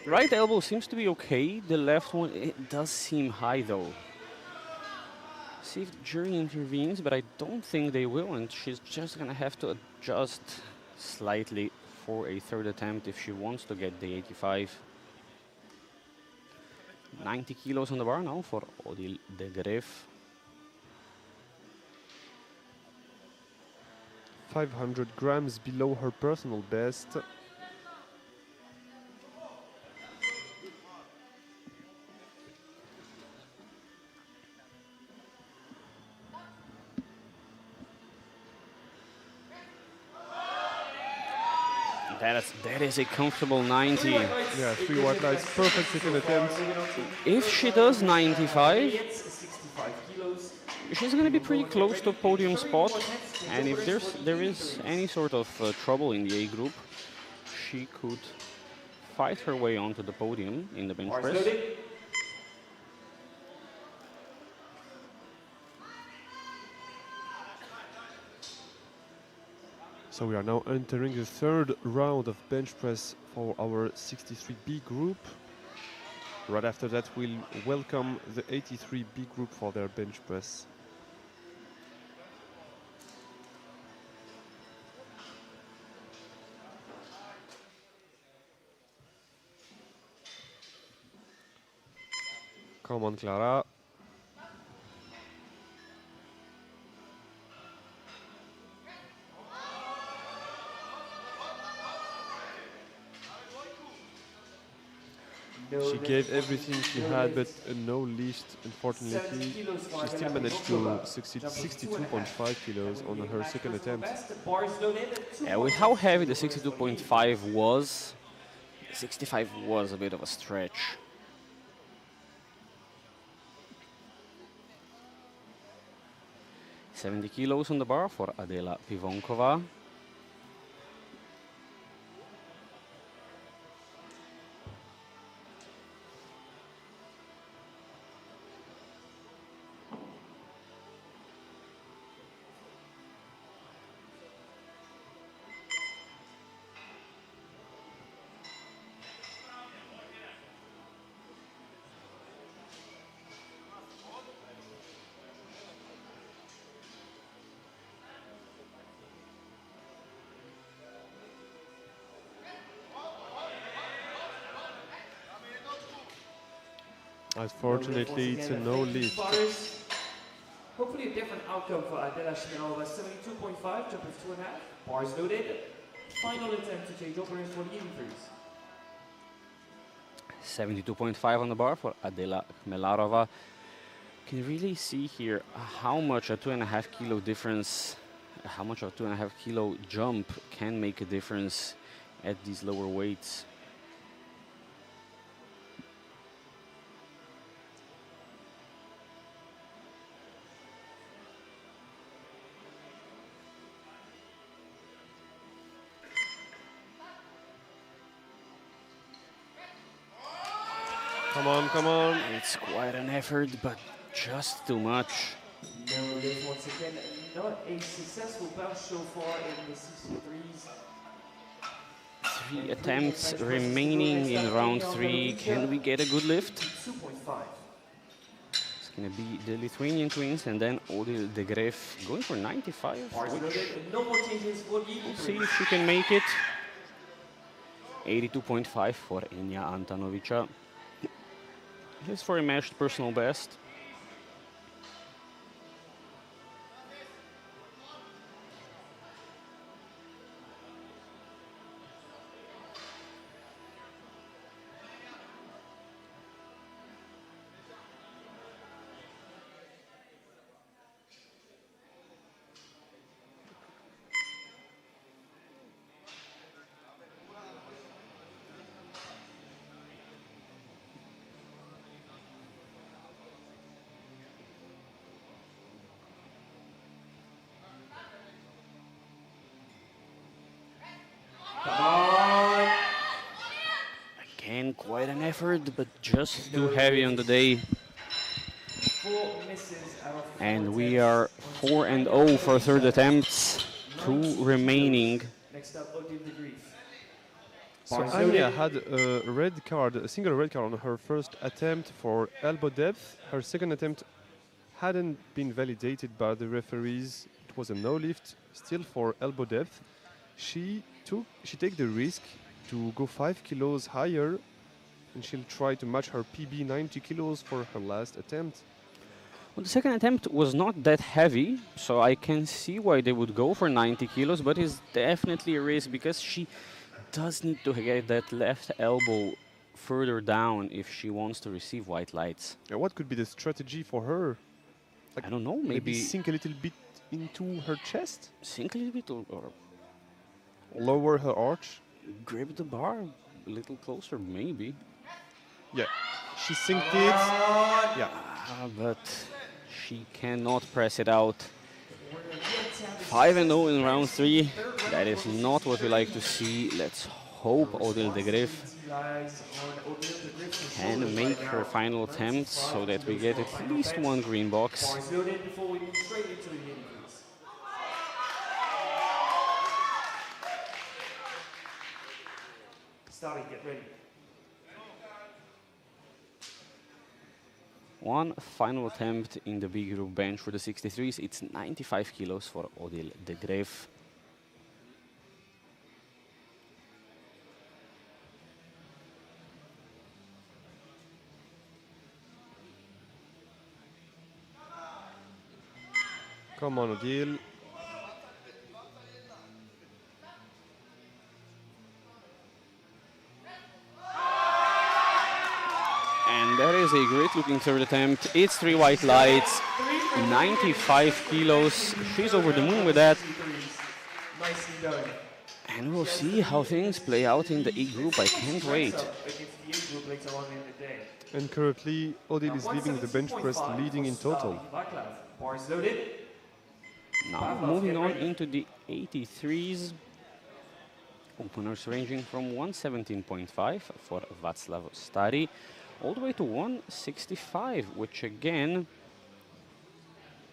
right elbow seems to be okay. The left one, it does seem high though. See if the jury intervenes, but I don't think they will, and she's just gonna have to adjust slightly for a third attempt if she wants to get the 85. 90 kilos on the bar now for Odile de Greef. 500 grams below her personal best. That is a comfortable 90. Yeah, 3 white lights, perfect second attempt. If she does 95, she's going to be pretty close to podium spot. And if there is any sort of trouble in the A group, she could fight her way onto the podium in the bench press. So we are now entering the third round of bench press for our 63B group. Right after that, we'll welcome the 83B group for their bench press. Come on, Clara. She gave everything she had, but no lift, unfortunately. She still managed to succeed 62.5 kilos on her second attempt. Yeah, with how heavy the 62.5 was, 65 was a bit of a stretch. $70 kilos on the bar for Adela Pivonkova. Unfortunately, it's a no lift. Hopefully a different outcome for Adela Schmelova. 72.5, jump of 2.5. Bars loaded. Final attempt to change openers for the 83s. 72.5 on the bar for Adela Khmelarova. Can you really see here how much a 2.5 kilo difference, how much a 2.5 kilo jump can make a difference at these lower weights? Come on, come on. It's quite an effort, but just too much. No lift once again. Not a successful bounce so far in the 63s. 3 attempts remaining in round 3. Can we get a good lift? 2.5. It's going to be the Lithuanian twins and then Odile de Greef going for 95, Bars which loaded, no more changes for the we'll see if she can make it. 82.5 for Enya Antanovica. This for a matched personal best. Come on. Again, quite an effort, but just too heavy on the day. 4 misses out of 4 And we attempts. are 4 and 0 for third attempts. 2 remaining. Next up, Odile de Greef. So Bars Anya loaded. had a red card, a single red card on her first attempt for elbow depth. Her second attempt hadn't been validated by the referees. It was a no lift, still for elbow depth. She take the risk to go 5 kilos higher, and she'll try to match her PB 90 kilos for her last attempt. Well, the second attempt was not that heavy, so I can see why they would go for 90 kilos, but it's definitely a risk because she does need to get that left elbow further down if she wants to receive white lights. And what could be the strategy for her? I don't know, Maybe maybe sink a little bit into her chest, sink a little bit or lower her arch. grip the bar a little closer, maybe. Yeah, she sinked it. Yeah, But she cannot press it out. 5 and 0 in round 3. That is not what we like to see. Let's hope Odile de Greef can make her final attempt so that we get at least 1 green box. Bars loaded before we move straight into the mini quiz. Starting, get ready. 1 final attempt in the B group bench for the 63s. It's 95 kilos for Odile de Greef. come on, Odile. And that is a great looking third attempt. It's 3 white lights, 95 kilos. She's over the moon with that. Nicely done. And we'll see how things play out in the E group. I can't wait. Up against the A group later on in the day. And currently, Odile is leaving the bench press 117.5 leading in for total. Stali Vaclav. Bars loaded. Now moving on into the 83s. Openers ranging from 117.5 for Václav Stary all the way to 165, which again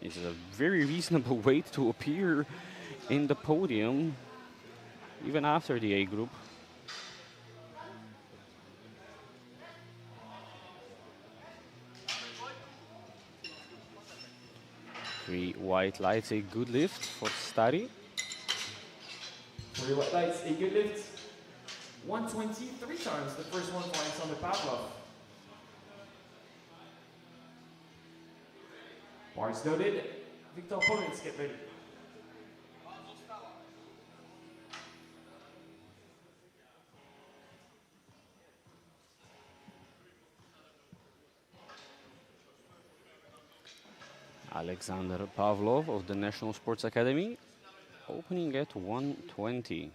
is a very reasonable weight to appear in the podium, even after the A group. Three white lights, a good lift for Stary. 3 white lights, a good lift. 120, 3 times. The first one for Alexander Pavlov. Bars loaded. Victor Pollins, get ready. Alexander Pavlov of the National Sports Academy, opening at 120.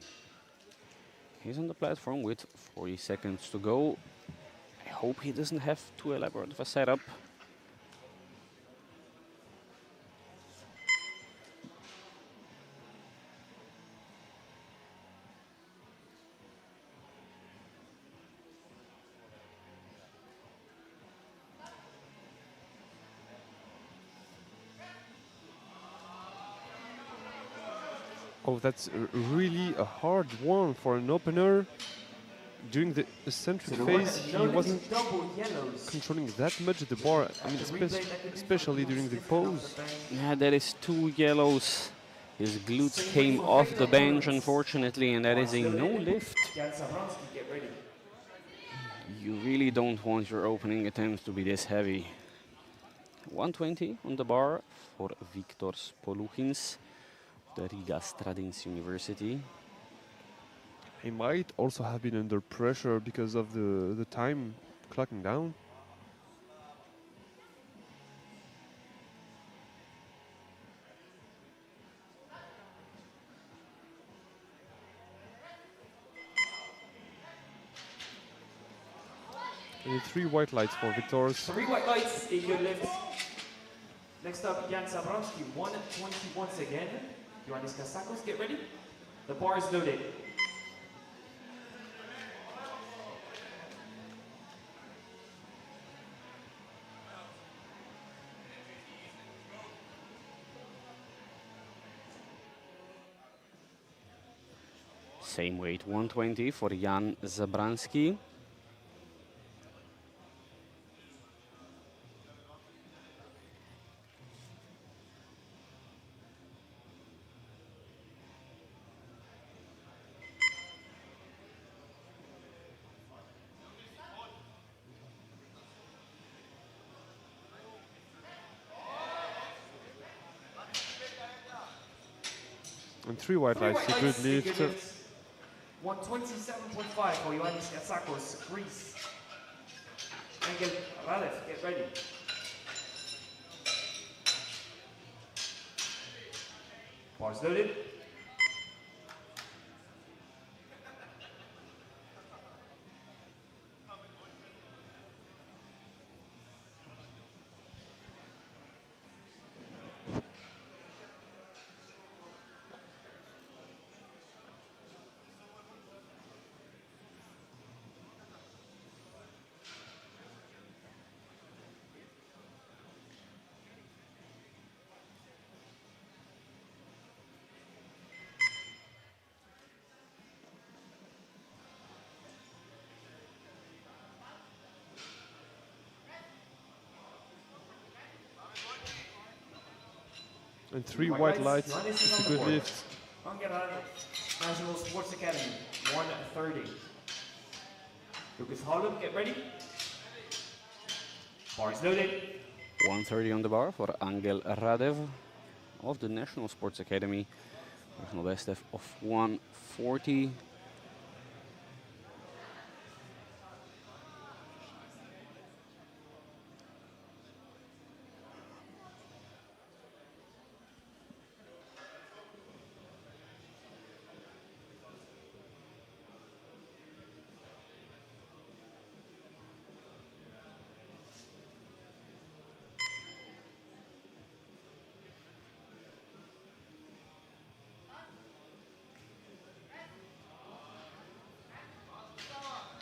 He's on the platform with 40 seconds to go. I hope he doesn't have too elaborate of a setup. Oh, that's really a hard one for an opener. During the eccentric phase, he wasn't double yellows. controlling that much the bar. I mean, especially during the pose. Yeah, that is 2 yellows. His glutes came off the bench, unfortunately, and that is a no lift. Jan Sabranski, get ready. You really don't want your opening attempts to be this heavy. 120 on the bar for Viktor Spoluchins, the Riga Stradins University. He might also have been under pressure because of the time clocking down. And 3 white lights for Victor's. 3 white lights in your lift. Next up, Jan Sabranski, 120 once again. Ioannis Kasakos, get ready. The bar is loaded. Same weight, 120 for Jan Zabranski. And 3 white lights, a good lift. 127.5 for Ioannis Kasakos, Greece. Angel Radev, get ready. Bars loaded. And 3 white lights, it's a good lift. Angel Radev, National Sports Academy, 130. Lucas Hollum, get ready. Bars loaded. 130 on the bar for Angel Radev of the National Sports Academy. Personal best of 140.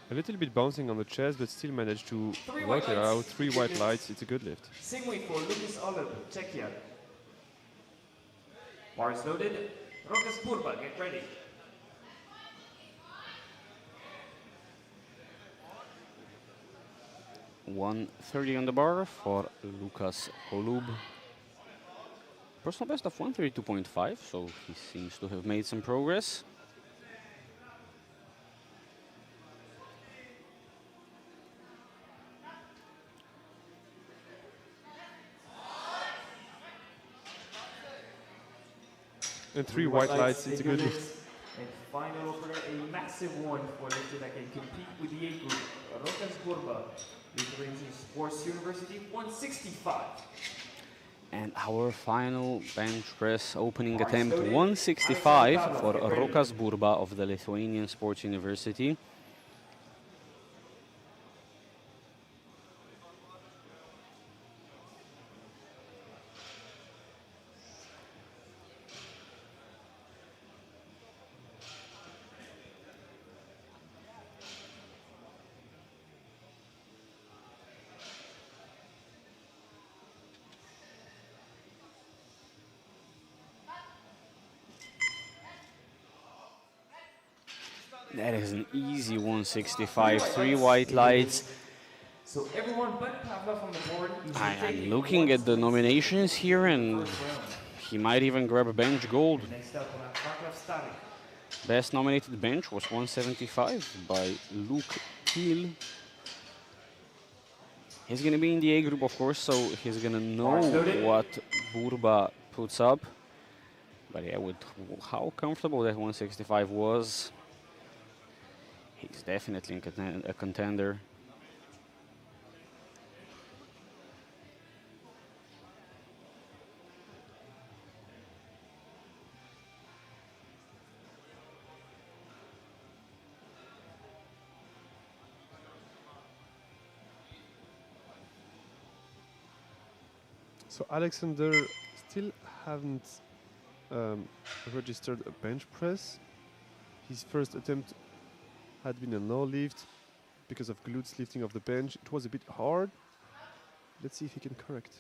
A little bit bouncing on the chest, but still managed to Three work white it lights. out. 3 white lights, it's a good lift. Same weight for Lucas Hollum, Czechia. Bars loaded. Rokas Purba, get ready. $130 on the bar for Lucas Holub. Personal best of 132.5, so he seems to have made some progress. And 3 white lights, it's a good lift. And final opener, a massive one for lifter that can compete with the A group. Rokas Purba, Lithuanian Sports University, 165. And our final bench press opening attempt, 165 for Rokas Burba of the Lithuanian Sports University. That is an easy 165, 3 white lights. So everyone but Pavlov on the board is I'm looking at the nominations here, and he might even grab a bench gold. Next up, we'll have Vaclav Starik. Best nominated bench was 175 by Luke Thiel. He's going to be in the A group, of course, so he's going to know what Burba puts up. But yeah, with how comfortable that 165 was, he's definitely a contender. So Alexander still haven't registered a bench press. His first attempt had been a no lift because of glutes lifting of the bench. It was a bit hard. Let's see if he can correct.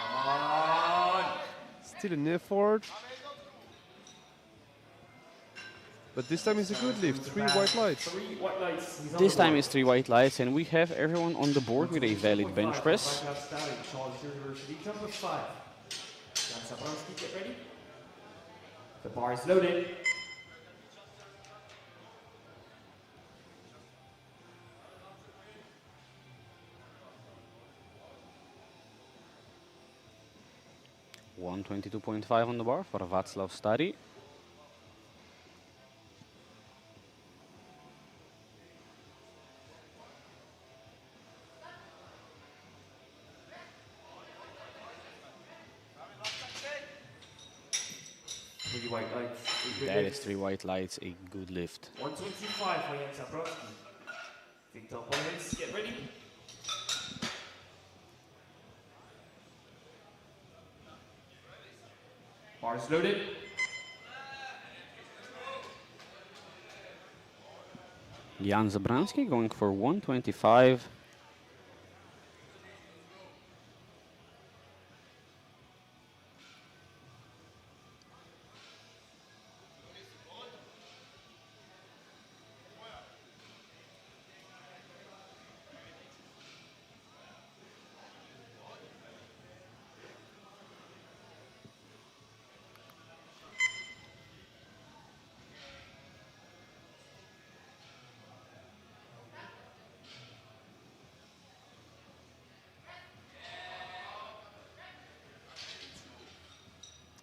Come on! Still an effort. But this time it's a good lift, 3 white lights. 3 white lights. This time it's 3 white lights, and we have everyone on the board with a valid bench press. Vaclav Starik, Charles University, jump of 5. Jan Zabrowski, get ready. The bar is loaded. $122.5 on the bar for Václav Stary. White lights. That is 3 white lights, a good lift. 125 for Jan Zabrowski. Victor Boyens, get ready. Bars loaded. Jan Zabrowski going for 125.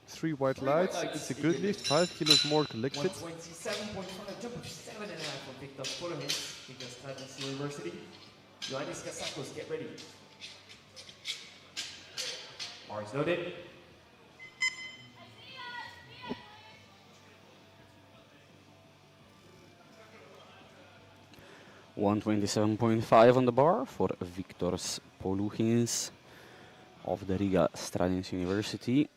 Three white lights, it's a good lift, 5 kilos more collected. 127.5, jump of 7.5 for Victor Boyens, because Tadis University. Ioannis Kasakos, get ready. Bars loaded. $127.5 on the bar for Viktoras Poluchins of the Riga Stradins University.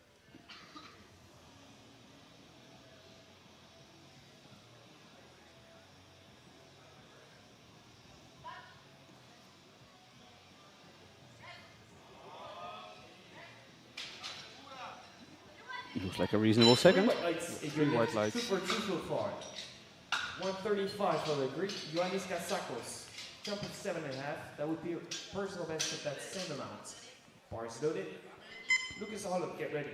Looks like a reasonable second. 3 white lights. 2 for 2 so far. 135 for the Greek, Ioannis Kasakos. Jump of 7.5. That would be a personal best of that same amount. Bars loaded. Lucas Holub, get ready.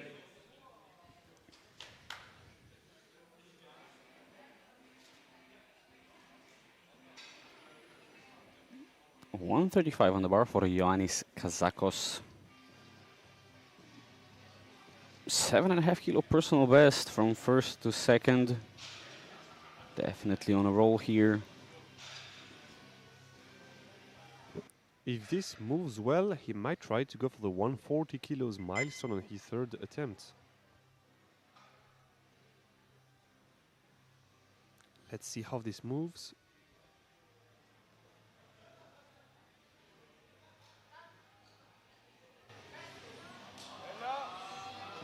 $135 on the bar for Ioannis Kasakos. 7.5 kilo personal best from first to second. Definitely on a roll here. If this moves well, he might try to go for the 140 kilos milestone on his third attempt. Let's see how this moves.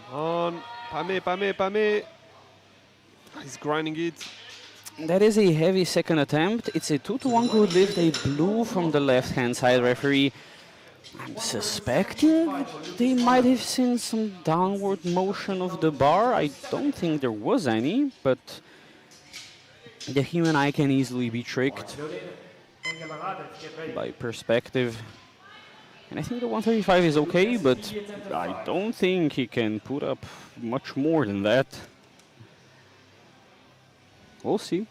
Come on, Pame. He's grinding it. That is a heavy second attempt. It's a 2-to-1 good lift, a blue from the left-hand side referee. I'm suspecting they might have seen some downward motion of the bar. I don't think there was any, but the human eye can easily be tricked by perspective. And I think the 135 is okay, but I don't think he can put up much more than that. We'll see.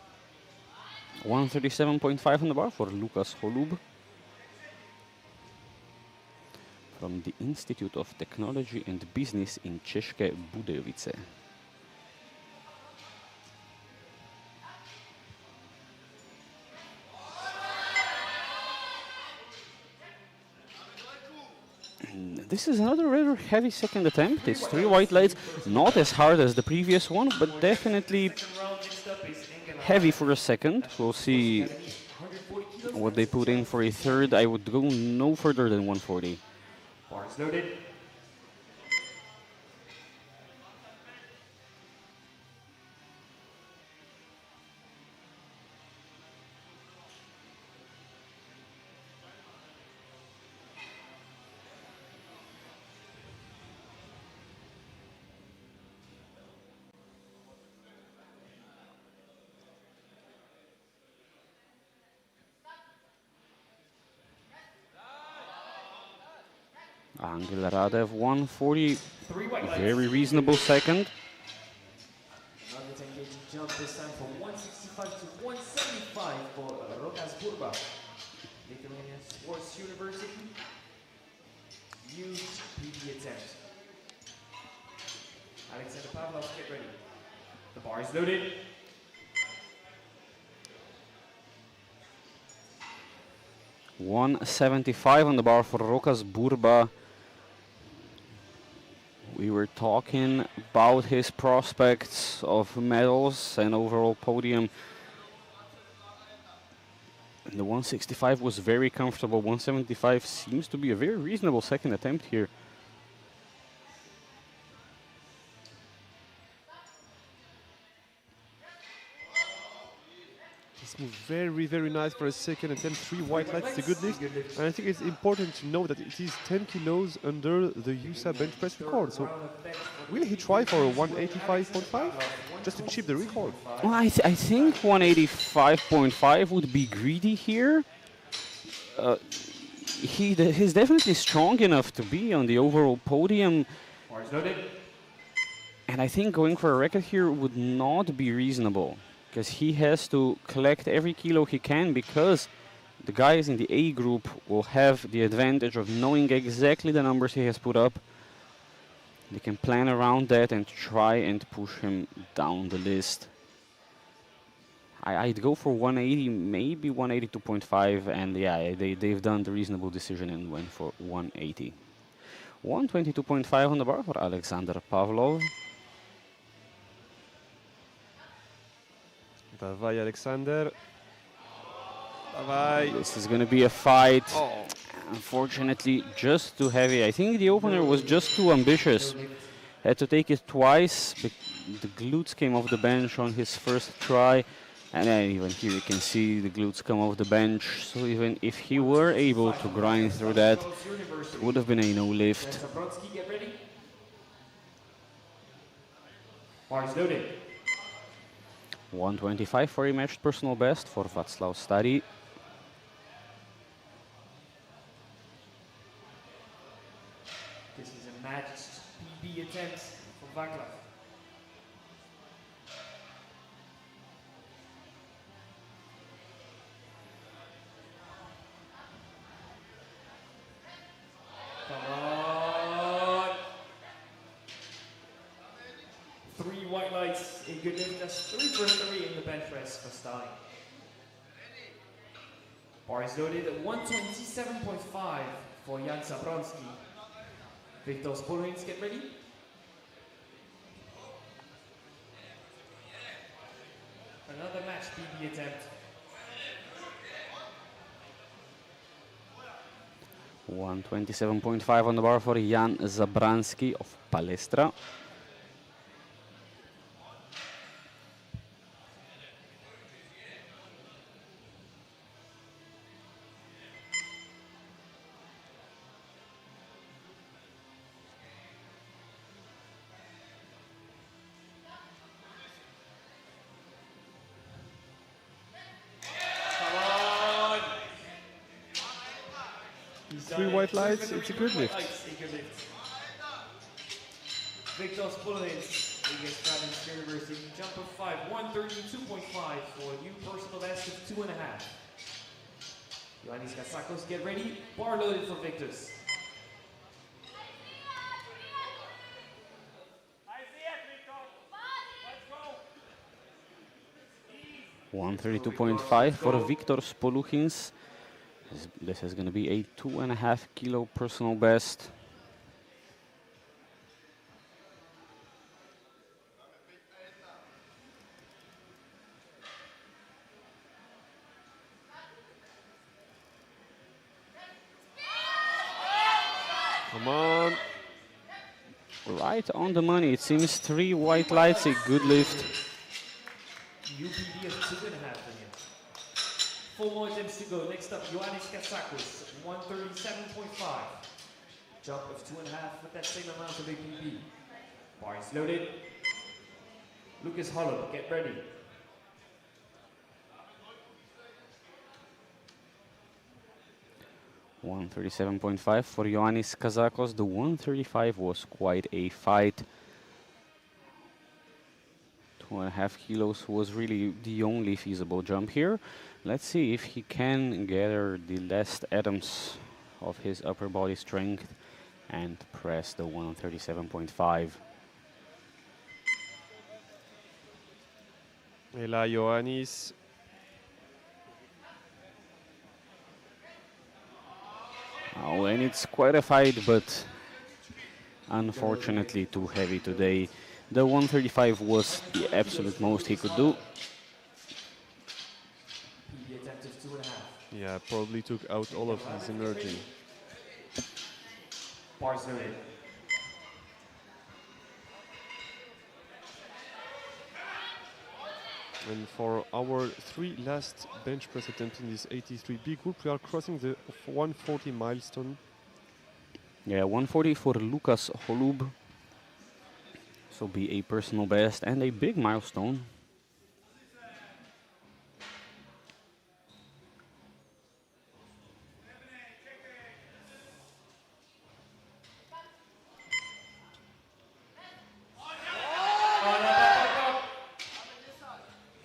137.5 on the bar for Lukas Holub from the Institute of Technology and Business in České Budějovice. This is another rather heavy second attempt. It's 3 white lights, not as hard as the previous one, but definitely heavy for a second. We'll see what they put in for a third. I would go no further than 140. Bars loaded. Angel Radev 140, very reasonable second. Another 10 kg jump, this time from 165 to 175 for Rokas Burba. Lithuanian Sports University. Huge PB attempt. Alexander Pavlov, get ready. The bar is loaded. $175 on the bar for Rokas Burba. We were talking about his prospects of medals and overall podium. And the 165 was very comfortable. 175 seems to be a very reasonable second attempt here. This move very, very nice for a second attempt. 3 white lights, it's a good lift. And I think it's important to know that it is 10 kilos under the USA bench press record. So will he try for a 185.5 just to chip the record? Well, I think 185.5 would be greedy here. He's definitely strong enough to be on the overall podium. And I think going for a record here would not be reasonable, because he has to collect every kilo he can, because the guys in the A group will have the advantage of knowing exactly the numbers he has put up. They can plan around that and try and push him down the list. I'd go for 180, maybe 182.5, and yeah, they've done the reasonable decision and went for 180. 122.5 on the bar for Alexander Pavlov. Dawaj, Alexander. Dawaj. This is going to be a fight. Unfortunately, just too heavy. I think the opener was just too ambitious. Had to take it twice. The glutes came off the bench on his first try. And then even here you can see the glutes come off the bench. So even if he were able to grind through that, it would have been a no lift. Bars loaded. 125 for a matched personal best for Václav Starý. This is a matched PB attempt for Václav. Come on. 3 white lights, a good lift. That's 3 for 3 in the bench press for Starý. Bar is loaded at 127.5 for Jan Zabronsky. Viktor Spolins, get ready. Another match PB attempt. 127.5 on the bar for Jan Zabransky of Palestra. 3 white lights, it's a good lift. Victor Spolens against Providence University. Jump of 5, 132.5 for a new personal best of 2.5. Ioannis Katsakos, get ready. Bar loaded for Victus. 132.5 for Victor Spoluchins. This is going to be a 2.5 kilo personal best. Come on. Right on the money. It seems 3 white lights, a good lift. UPD of 2.5 for him. 4 more attempts to go. Next up, Ioannis Katsakos, 137.5. Jump of 2.5 with that same amount of APB. Bar is loaded. Lucas Hollow, get ready. $137.5 for Ioannis Katsakos. The 135 was quite a fight. 2.5 kilos was really the only feasible jump here. Let's see if he can gather the last atoms of his upper body strength and press the 137.5. Ela Ioannis. Oh, and it's quite a fight, but unfortunately too heavy today. The 135 was the absolute most he could do. PB attempt of 2.5. Yeah, probably took out all of his energy. Bars loaded. And for our 3 last bench press attempts in this 83B group, we are crossing the 140 milestone. Yeah, 140 for Lucas Holub. So be a personal best and a big milestone.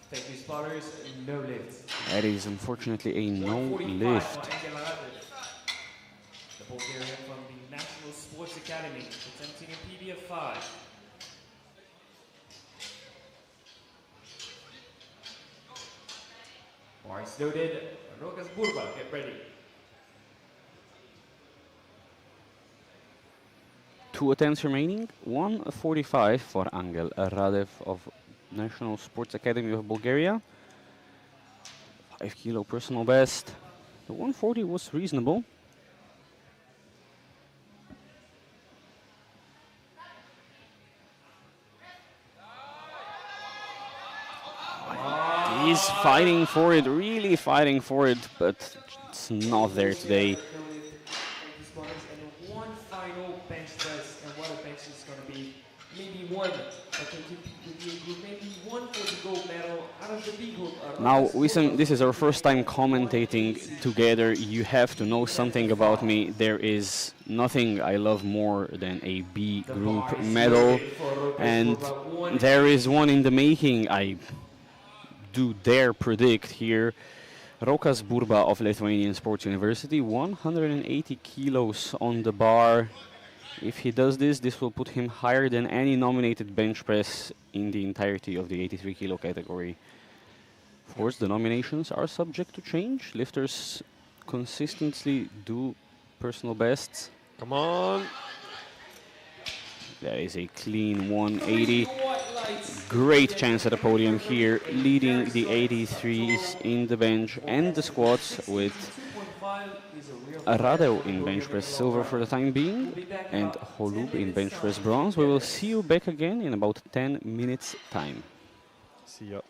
Thank you, spotters. No lift. That is unfortunately a no 145 lift. for Angel Radev. The Bulgarian from the National Sports Academy, attempting a PB of 5. Bars loaded. Rokas Burba, get ready. 2 attempts remaining. 145 for Angel Radev of National Sports Academy of Bulgaria. 5 kilo personal best. The 140 was reasonable. He's fighting for it, really fighting for it, but it's not there today. And one final bench press, and what a bench is going to be. Maybe one that can keep the B group, maybe one for the gold medal out of the B group. Now, Wissam, this is our first time commentating together. You have to know something about me. There is nothing I love more than a B group medal, and there is one in the making. I do dare predict here. Rokas Burba of Lithuanian Sports University, 180 kilos on the bar. If he does this, this will put him higher than any nominated bench press in the entirety of the 83 kilo category. Of course, the nominations are subject to change. Lifters consistently do personal bests. Come on. That is a clean 180. Great chance at the podium here, leading the 83s in the bench and the squats with Radel in bench press silver for the time being and Holub in bench press bronze. We will see you back again in about 10 minutes time. See ya.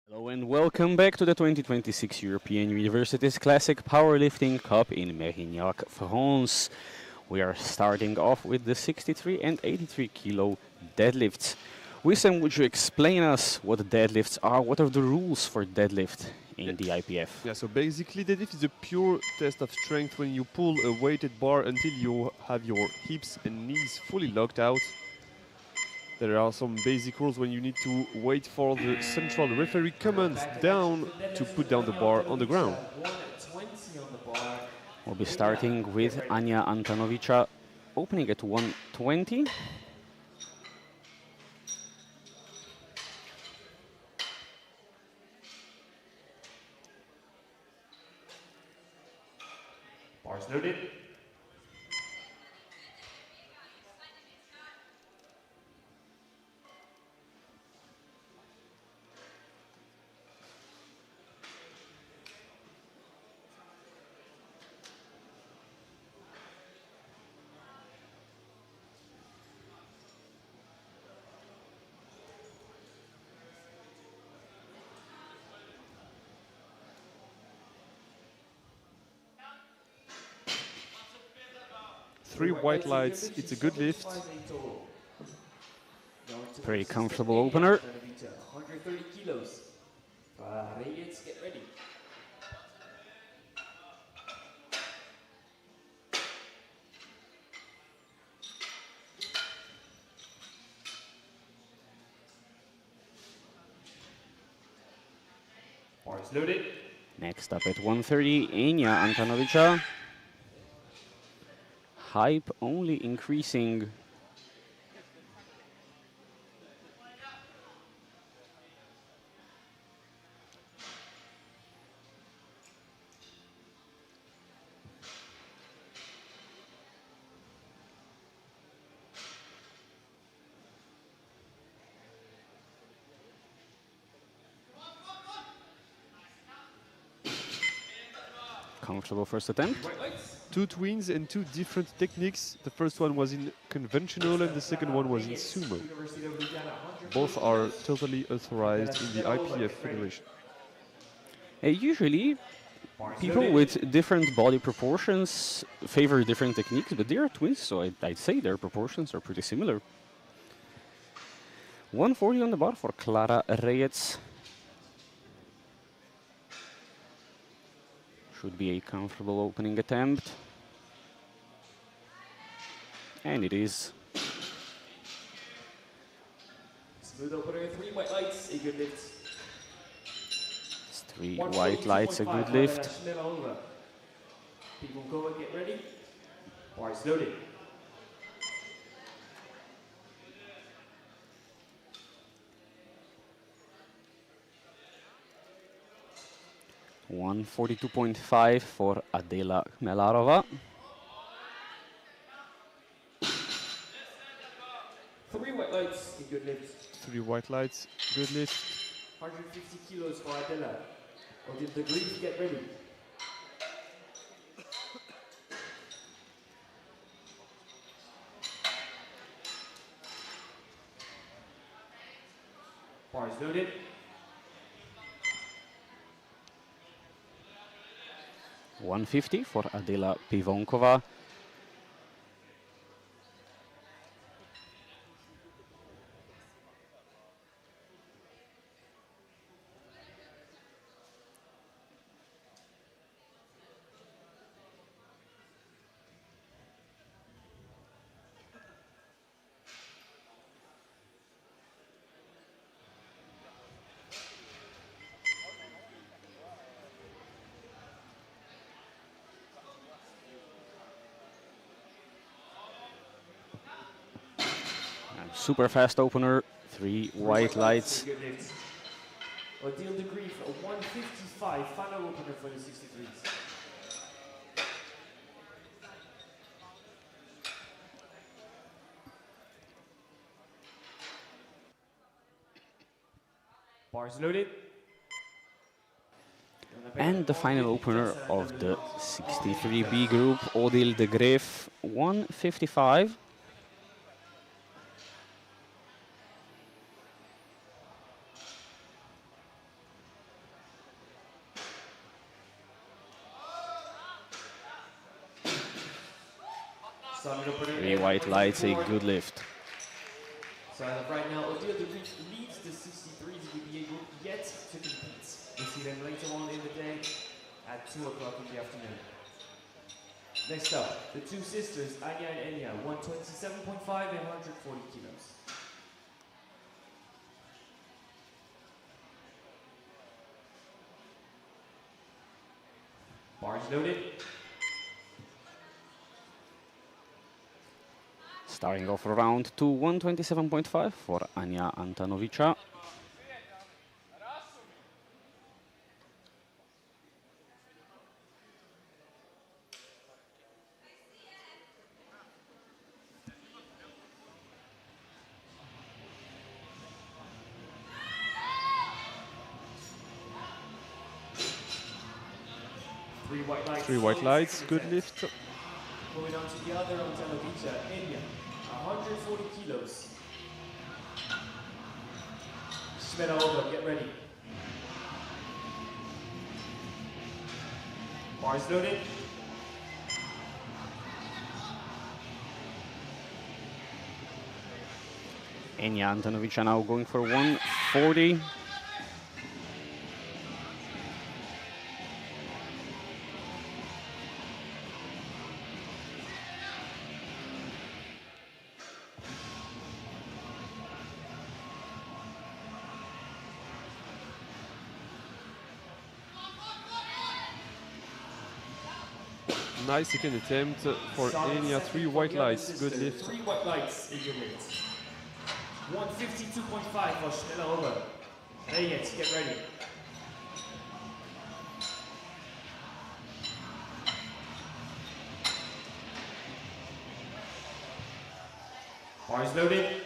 Hello and welcome back to the 2026 European Universities Classic Powerlifting Cup in Mérignac, France. We are starting off with the 63 and 83 kilo deadlifts. Wissam, would you explain us what deadlifts are? What are the rules for deadlift in the IPF? Yeah, so basically deadlift is a pure test of strength when you pull a weighted bar until you have your hips and knees fully locked out. There are some basic rules when you need to wait for the central referee commands down to put down the bar on the ground. We'll be starting with Anya Antanovica opening at 120. Bars loaded. Three white lights, it's a good lift. Very comfortable opener. 130 kilos. Reyes, get ready. Bars loaded. Next up at 130, Anya Antanovica. Hype only increasing. Comfortable first attempt. Two twins and two different techniques. The first one was in conventional and the second one was in sumo. Both are totally authorized in the IPF Federation. Usually, people with different body proportions favor different techniques, but they are twins, so I'd say their proportions are pretty similar. 140 on the bar for Clara Reyes. Should be a comfortable opening attempt. And it is. Smooth opener, three white lights, a good lift. It's three white lights, a good lift. People go and get ready. Bars loaded. $142.5 for Adela Melarova. Three white lights, a good lift. Three white lights, good lift. 150 kilos for Adela. Until the grief, get ready. Bars loaded. $150 for Adela Pivonkova. Super fast opener, three white lights. Until the grief, a 155 final opener for the 63s. Bars loaded. And the final opener of the 63B group, Odile de Greef, 155. Solid opener. 3 white lights, a good lift. So as of right now, Odile de Grief leads the 63 GBA group yet to compete. We'll see them later on in the day at 2 o'clock in the afternoon. Next up, the two sisters, Anya and Enya, 127.5 and 140 kilos. Bars loaded. Starting off round 2, 127.5 for Anya Antanovica. Three white lights, good lift. Moving on to the other Antanovica, Enya, 140 kilos. Shmedalova, get ready. Bars loaded. Enya Antanovica now going for 140. Nice second attempt for Enya. 3 white lights, good lift. 3 white lights in your minutes. 152.5 for Shmedalova. Reyes, get ready. Bars loaded.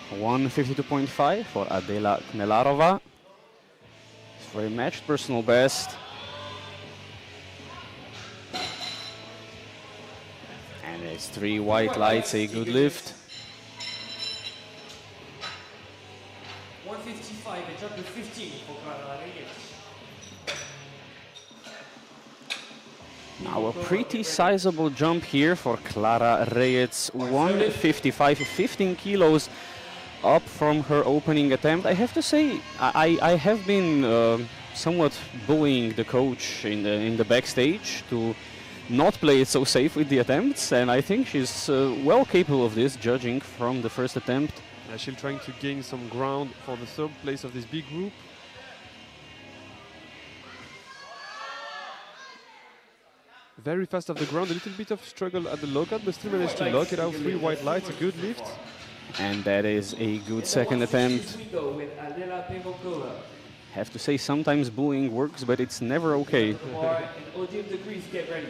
$152.5 for Adela Knelarova. For a matched personal best. And it's 3 white lights, a good lift. 155 and jump to 15 for Clara Reyes. Now a pretty sizable jump here for Clara Reyes. 155, 15 kilos up from her opening attempt. I have to say, I have been somewhat bullying the coach in the backstage to not play it so safe with the attempts, and I think she's well capable of this, judging from the first attempt. She's trying to gain some ground for the third place of this big group. Very fast off the ground, a little bit of struggle at the lockout, but still managed to lock it out. 3 white lights, a good lift. And that is a good second attempt. Have to say, sometimes bullying works, but it's never okay. Odile de Grief, get ready.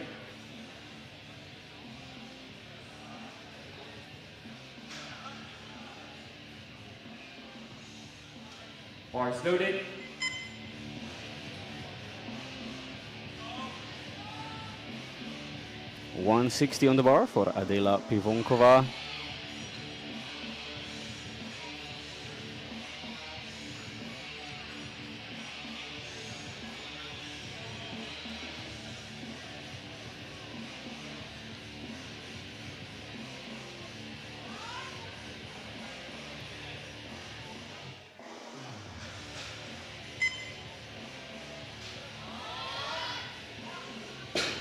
Bars loaded. $160 on the bar for Adela Pivonkova.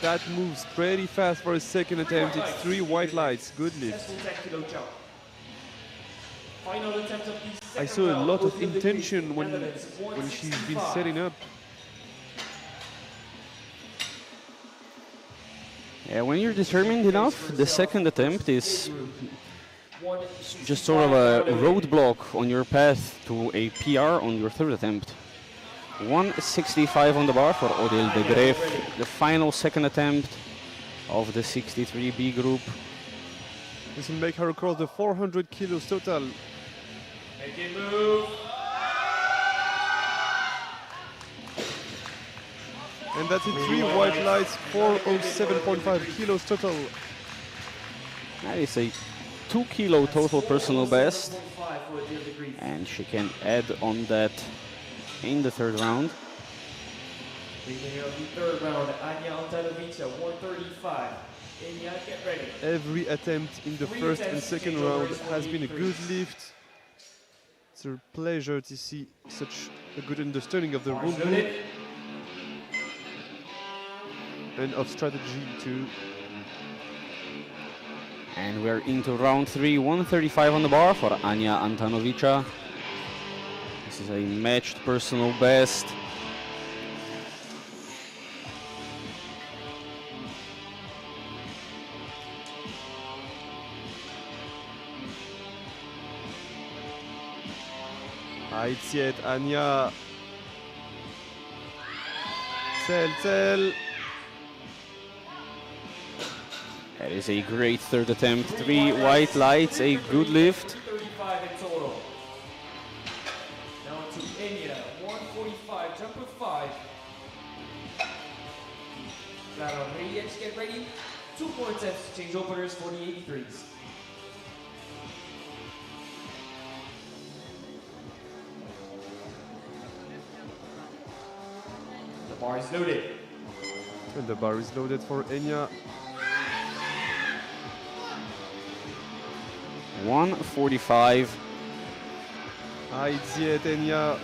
That moves pretty fast for a second attempt. It's 3 white lights, good lift. I saw a lot of intention when she's been setting up. Yeah, when you're determined enough, the second attempt is just sort of a roadblock on your path to a PR on your third attempt. 165 on the bar for Odile de Grief, the final second attempt of the 63B group. This will make her across the 400 kilos total. Make it move. And that's it, 3 white lights, 407.5 kilos total. That is a 2 kilo total personal best. And she can add on that in the third round. Beginning of the third round, Anya Antanovica, 135. Anya, get ready. Every attempt in the first and second round has been a good lift. It's a pleasure to see such a good understanding of the rule book and of strategy too. And we're into round 3, 135 on the bar for Anya Antanovica. This is a matched personal best. Aïtiet, Anya. Cel. That is a great third attempt. 3 white lights, a good lift. 35 in total. Now to Enya, 145, jump with 5. Clara Reyes, get ready. 2 more attempts to change openers for the 83s. The bar is loaded. And the bar is loaded for Enya. 145. Aïtiet, Enya.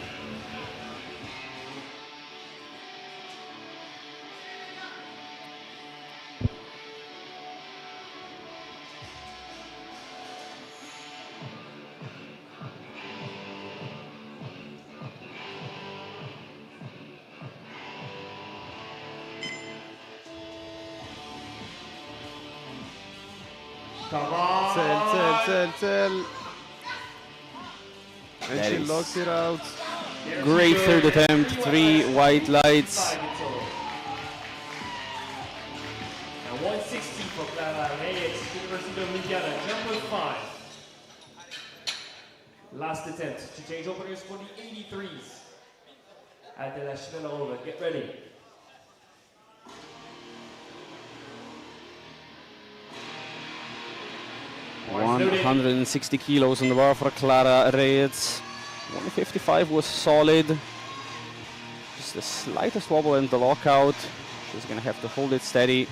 Come on! Cel. And That she is locks it out. Great third attempt, 3 white lights. And 160 for Clara Reyes, University of Louisiana, jump with 5. Last attempt to change openers for the 83s. Adela Shvelarova, get ready. Bars loaded. 160 kilos on the bar for Clara Reyes. 155 was solid. Just the slightest wobble in the lockout. She's gonna have to hold it steady.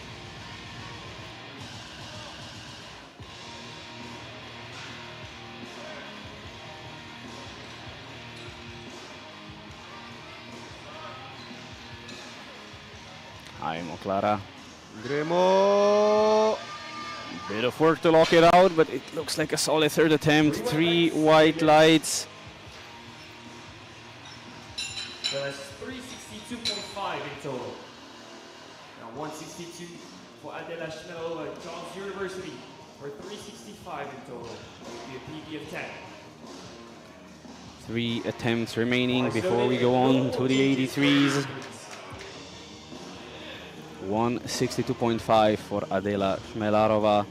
Aimo Clara. Gremo. Bit of work to lock it out, but it looks like a solid third attempt. 3 white lights. So that's 362.5 in total. Now 162 for Adela Shmelova, Johns University, for 365 in total. That would be a PB of 10. 3 attempts remaining before we go on to the 83s. 162.5 for Adela Shmelarova.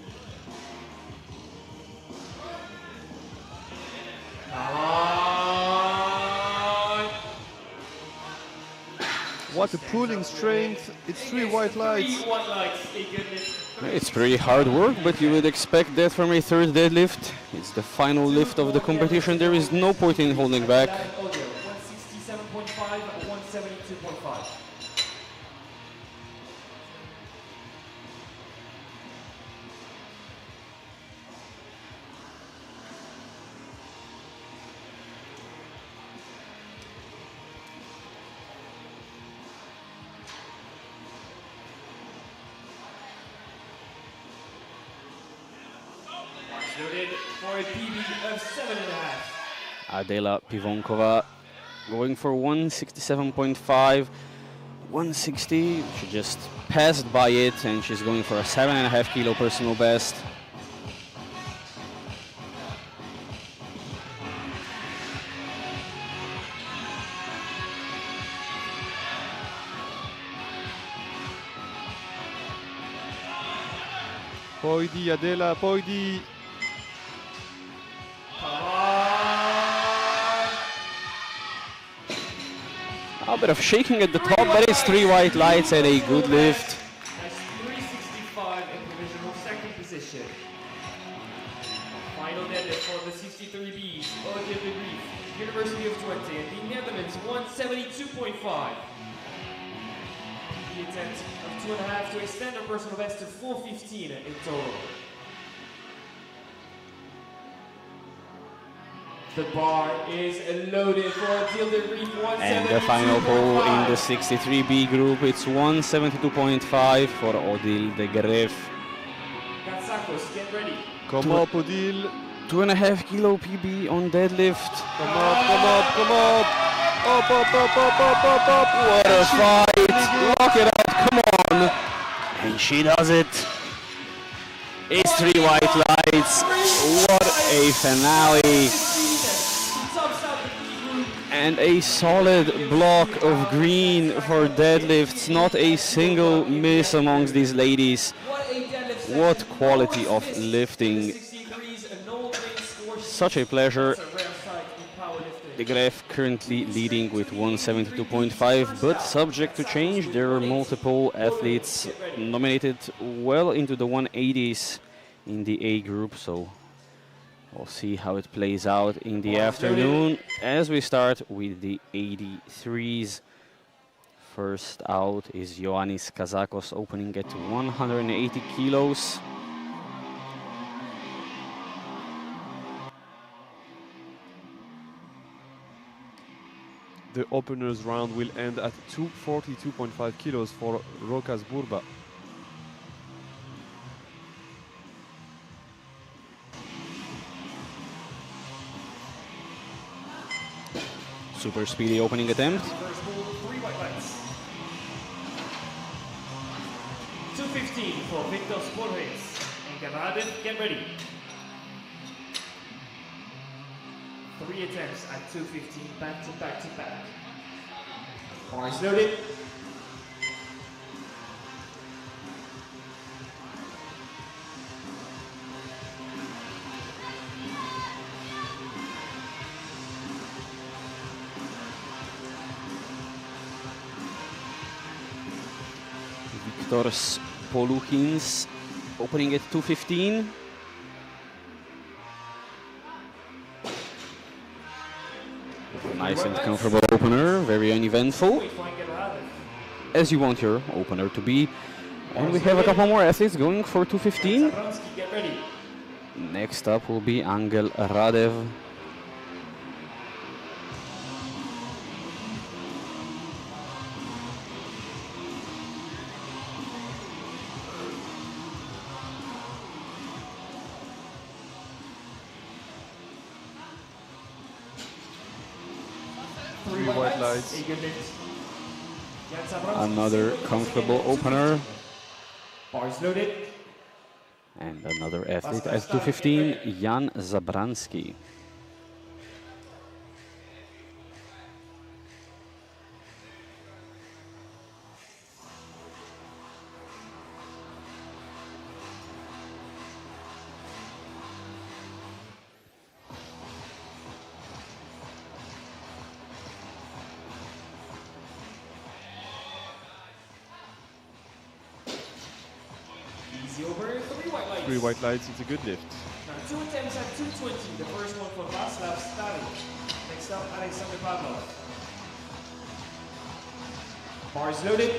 What a pulling strength. It's 3 white lights. 3 white lights, a good lift. It's pretty hard work, but you would expect that from a third deadlift. It's the final lift of the competition. There is no point in holding back. 167.5, 172.5. Loaded for a PB of 7.5. Adela Pivonkova going for 167.5. 160, she just passed by it, and she's going for a 7.5 kilo personal best. Poidi, Adela, Poidi. A bit of shaking at the top, but it's 3 white lights and a good lift. That's 365 in provisional second position. Final deadlift for the 63Bs. Olivier Brief, University of Twente, and the Netherlands 172.5. The attempt of 2.5 to extend our personal best to 415 in total. The bar is loaded for Dilde Reef 172.5. And the final pole in the 63B group, it's 172.5 for Odile de Greff. Katsakos, get ready. Come up, Odile. 2.5 kilo PB on deadlift. Come up, come up, come up. Up, up, up, up, up, up, up. What a fight! Lock it up, come on! And she does it. It's 3 white lights. What a finale! And a solid block of green for deadlifts. Not a single miss amongst these ladies. What quality of lifting. Such a pleasure. De Greff currently leading with 172.5, but subject to change. There are multiple athletes nominated well into the 180s in the A group, so we'll see how it plays out in the afternoon as we start with the 83s. First out is Ioannis Kazakos, opening at 180 kilos. The openers round will end at 242.5 kilos for Rokas Burba. Super speedy opening attempt. First ball, 3 white lights. 215 for Victor Sporres. And Gavadin, get ready. 3 attempts at 215, back to back to back. Bars loaded. Victor Poluchins opening at 215. Nice and comfortable opener, very uneventful, as you want your opener to be. And we have a couple more athletes going for 215. Next up will be Angel Radev. Another comfortable opener. Bars loaded. And another athlete at 215, Jan Zabransky. Over 3 white lights. 3 white lights, it's a good lift. Now 2 attempts at 220. The first one for Václav Stary. Next up, Alexander Pavlov. Bars loaded.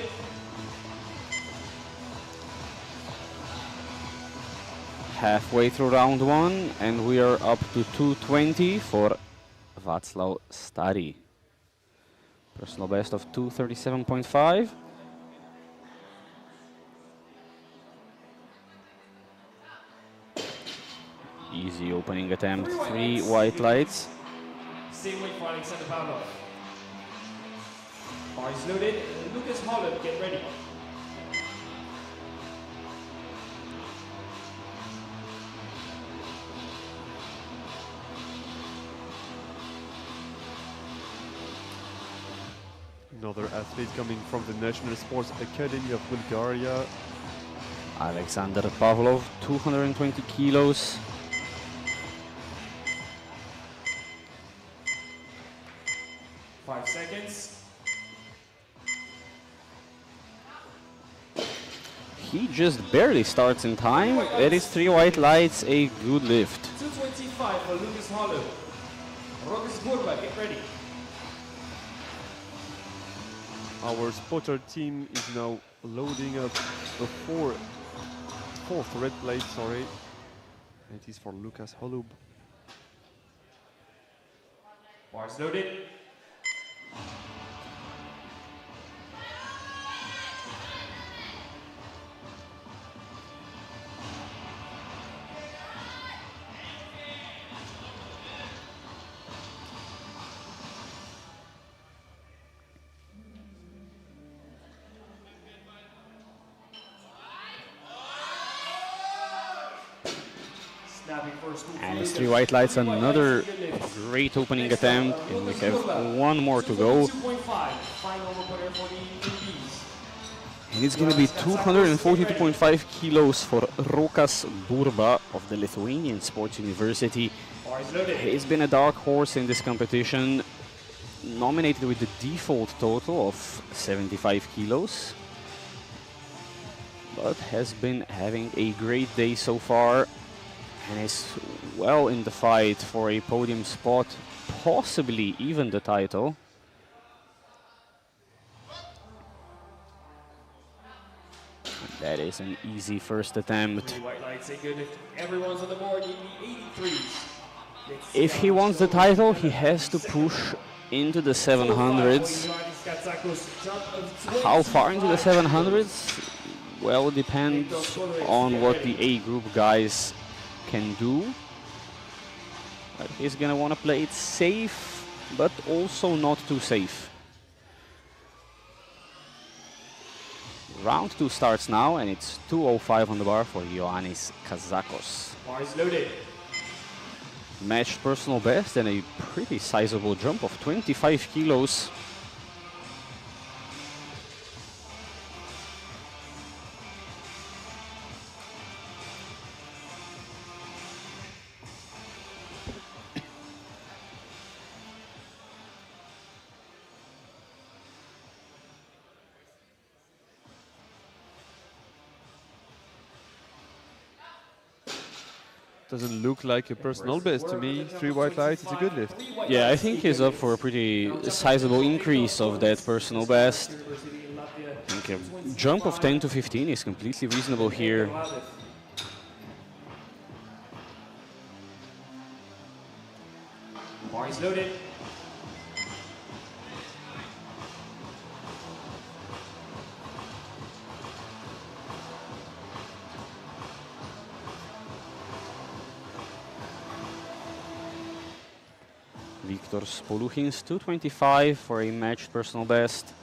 Halfway through round 1, and we are up to 220 for Václav Stary. Personal best of 237.5. Easy opening attempt, 3 white lights. Same weight for Alexander Pavlov. Bars loaded. Lucas Holland, get ready. Another athlete coming from the National Sports Academy of Bulgaria. Alexander Pavlov, 220 kilos. Seconds. He just barely starts in time. That is 3 white lights, a good lift. 225 for Lucas Hollow. Rokas Burba, get ready. Our spotter team is now loading up a fourth red plate, sorry. It is for Lucas Holub. Bars loaded. And it's 3 white lights, another great opening attempt, and we have one more to go. And it's going to be 242.5 kilos for Rokas Burba of the Lithuanian Sports University. He's been a dark horse in this competition, nominated with the default total of 75 kilos, but has been having a great day so far and is well in the fight for a podium spot, possibly even the title. And that is an easy first attempt. Everyone's on the board in the 83s. If he wants the title, he has to push into the 700s. How far into the 700s? Well, it depends on what the A group guys can do. But he's gonna want to play it safe, but also not too safe. Round 2 starts now, and it's 2:05 on the bar for Ioannis Kazakos. Bars loaded. Matched personal best and a pretty sizable jump of 25 kilos. Doesn't look like a personal best to me. 3 white lights, it's a good lift. Yeah, I think he's up for a pretty sizable increase of that personal best. I think a jump of 10 to 15 is completely reasonable here. Bars loaded. Viktor Spoluchin's 225 for a matched personal best.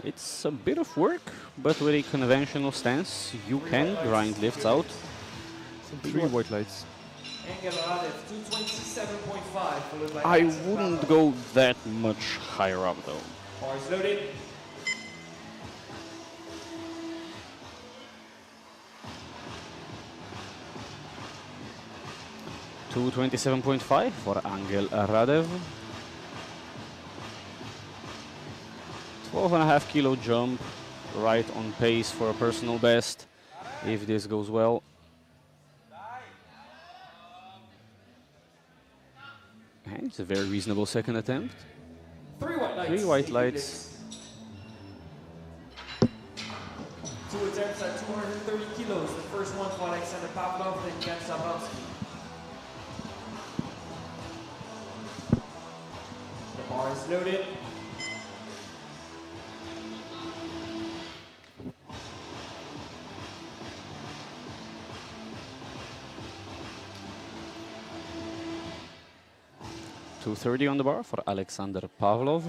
It's a bit of work, but with a conventional stance, you can grind lifts out. 3 white lights. I wouldn't go that much higher up though. Bars loaded. To 27.5 for Angel Radev. 12.5 kilo jump, right on pace for a personal best, if this goes well. And it's a very reasonable second attempt. 3 white lights. 2 attempts at 230 kilos. The first one for Alexander Pavlov, then Jan Zabrowski. The bar is loaded. .230 on the bar for Alexander Pavlov.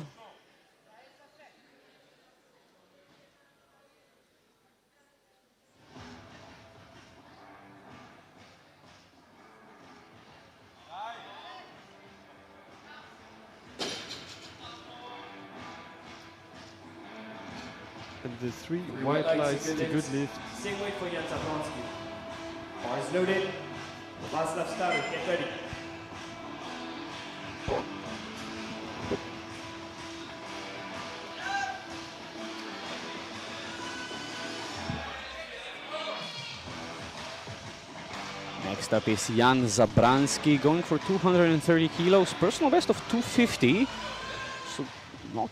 And the 3 white lights, it's a good lift. Same weight for Jan Zabrowski. Bar is loaded. Last lap started. Get ready. Next up is Jan Zabransky going for 230 kilos, personal best of 250. So not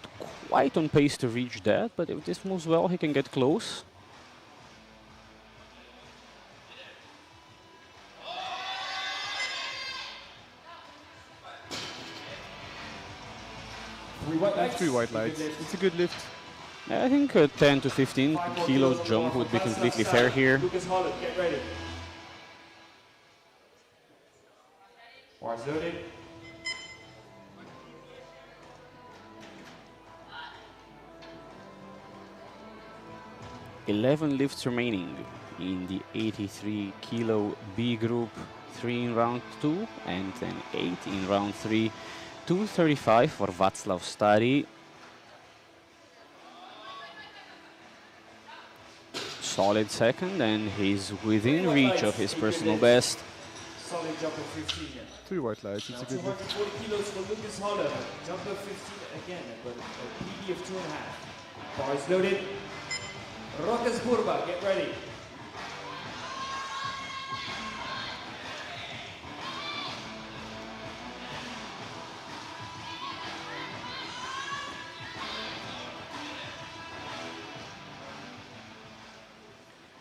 quite on pace to reach that, but if this moves well, he can get close. Three white lights. It's a good lift. I think a 10 to 15 kilo jump would be completely fair here. Lucas Hollett, get ready. Bars loaded. Eleven lifts remaining in the 83 kilo B group. 3 in round 2 and then 8 in round 3. 235 for Václav Stary. Solid second, and he's within reach of his personal best. Solid jump of 15. 3 white lights. It's a good lift. 240 kilos for Lucas Hollett. Jump of 15 again, but a PD of 2.5. Bars loaded. Rokas Burba, get ready.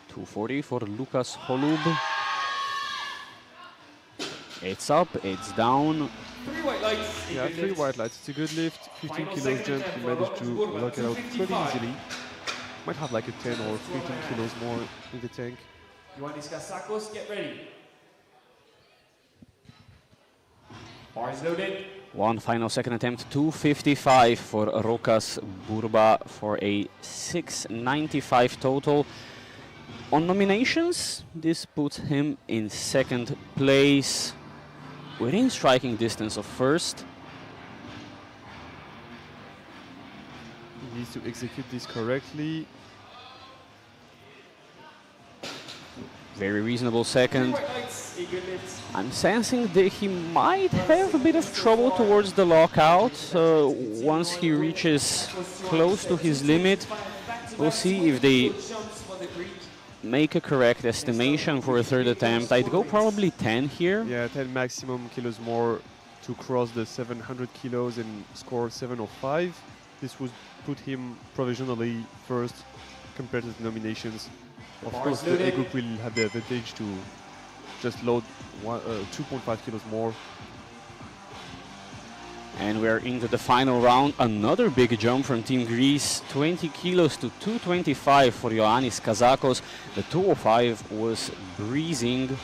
.240 for Lukas Holub. It's up, it's down. 3 white lights. Yeah, 3 white lights. It's a good lift. 15 kilos jump. He managed to work it out pretty easily. Might have like a 10 or 15 kilos more in the tank. Ioannis Kasakos, get ready. Bars loaded. One final second attempt, 255 for Rokas Burba for a 695 total. On nominations, this puts him in second place, within striking distance of first. He needs to execute this correctly. Very reasonable second. I'm sensing that he might have a bit of trouble towards the lockout. Once he reaches close to his limit, we'll see if they make a correct estimation for a third attempt. I'd go probably 10 here. Yeah, 10 maximum kilos more to cross the 700 kilos and score 705. This would put him provisionally first compared to the nominations. Of course, the A group will have the advantage to just load 2.5 kilos more. And we're into the final round. Another big jump from Team Greece. 20 kilos to 225 for Ioannis Kasakos. The 205 was breezing.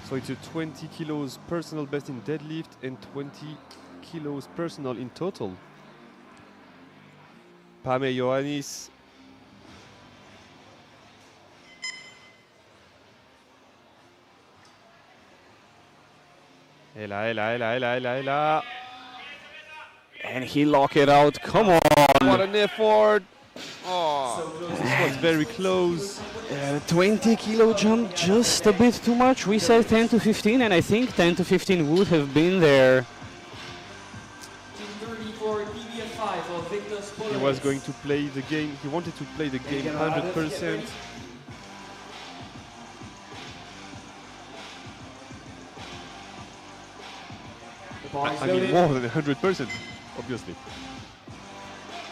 So it's a 20 kilos personal best in deadlift and 20 kilos personal in total. Pame Ioannis. Ela. And he locked it out. Come on. What an effort. Oh, this was very close. 20 kilo jump, just a bit too much. We said 10 to 15, and I think 10 to 15 would have been there. He was going to play the game. He wanted to play the game 100%. I mean, more than 100%, obviously.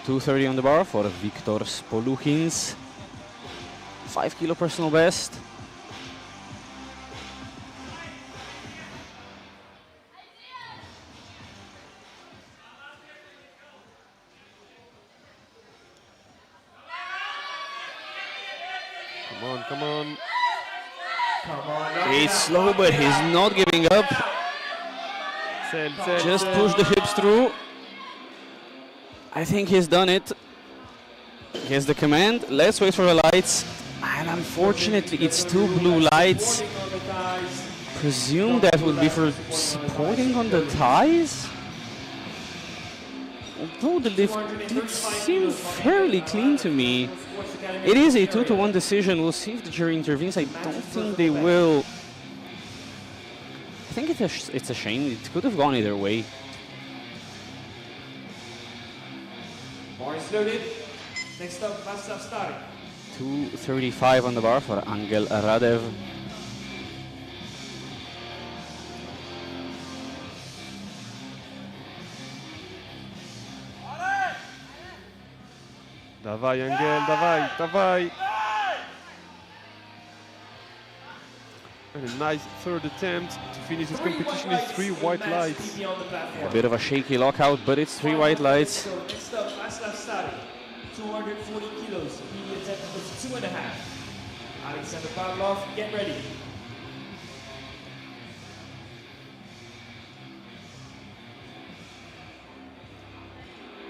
230 on the bar for Viktor Spoluchins. 5 kilo personal best. Come on. He's slow, but he's not giving up. Just push the hips through. I think he's done it. He has the command. Let's wait for the lights. And unfortunately, it's 2 blue lights. Presume that would be for supporting on the thighs. Although the lift did seem fairly clean to me. It is a 2-to-1 decision. We'll see if the jury intervenes. I don't think they will. I think it's a shame. It could have gone either way. Bars loaded. Next up, Václav Stary. 235 on the bar for Angel Radev. Dawaj, Angel, dawaj, dawaj. And a nice third attempt to finish this competition is 3 white lights. A bit of a shaky lockout, but it's 3 white lights. So next up, Václav Stary, 240 kilos. He attempt was 2.5. Alexander Pavlov, get ready.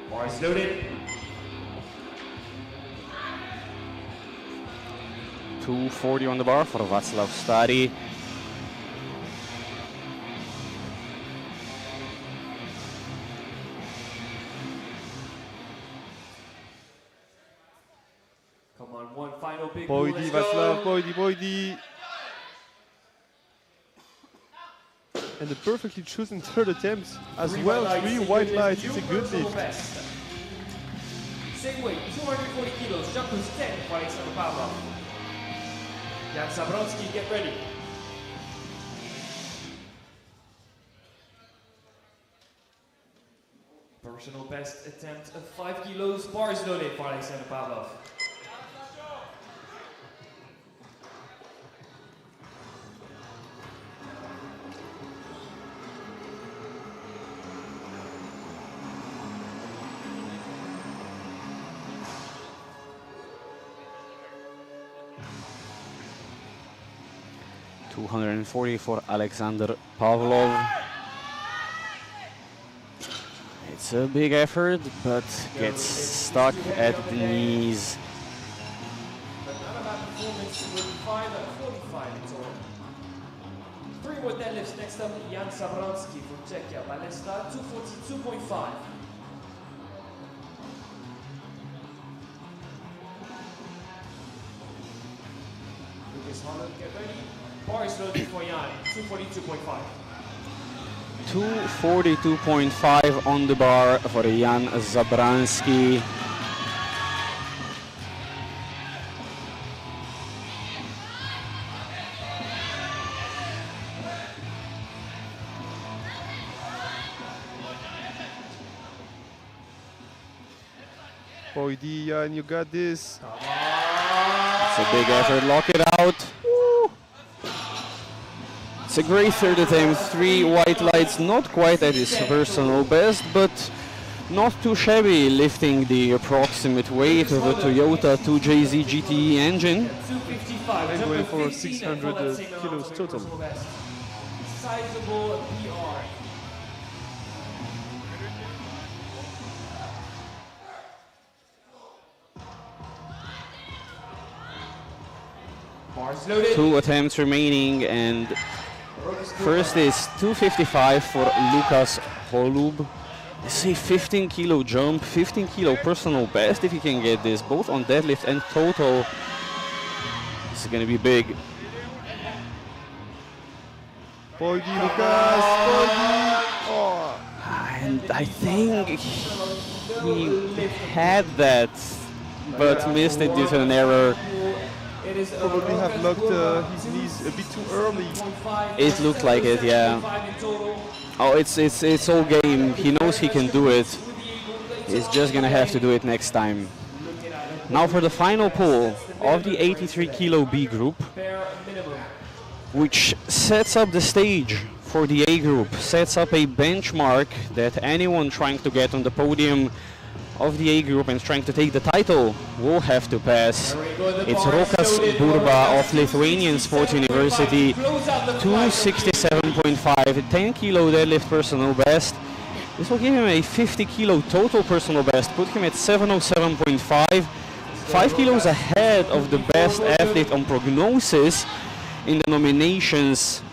Bars loaded. 240 on the bar for Václav Stary. Come on, one final big Pojdi, Václav, pojdi, pojdi. And a perfectly chosen third attempt as well. 3 white lights, it's a good lift. Same weight, 240 kilos, jumpers 10 for Alexander Pavlov. Jan Zabrowski, get ready. Personal best attempt of 5 kilos, bars loaded for Alexander Pavlov. $240 for Alexander Pavlov. It's a big effort, but gets stuck at the knees. But not a bad performance with 5:45 in total. 3 more deadlifts. Next up, Jan Zabrowski from Czechia. Balesta 242.5. Lucas Holland, get ready. Bars loaded for Jan, 242.5. 242.5 on the bar for Jan Zabrowski. Pojdi, Jan, you got this. It's a big effort, lock it out. Woo. It's a great third attempt, 3 white lights, not quite at his personal best, but not too shabby, lifting the approximate weight of a Toyota 2JZ GTE engine. 255. And going for 600 kilos total. Sizable PR. Bars loaded. 2 attempts remaining, and first is 255 for Lukas Holub. It's a 15 kilo jump, 15 kilo personal best if you can get this, both on deadlift and total. This is going to be big. Pojdi, Lukas, pojdi. Oh. And I think he had that, but missed it due to an error. Probably have locked his knees a bit too early. It looked like it, yeah. Oh, it's all game. He knows he can do it. He's just gonna have to do it next time. Now for the final pull of the 83 kilo B group, which sets up the stage for the A group, sets up a benchmark that anyone trying to get on the podium of the A group and trying to take the title will have to pass. It's Rokas Burba of Lithuanian Sports University, 267.5, 10 kilo deadlift personal best. This will give him a 50 kilo total personal best, put him at 707.5, 5 kilos ahead of the best athlete on prognosis in the nominations.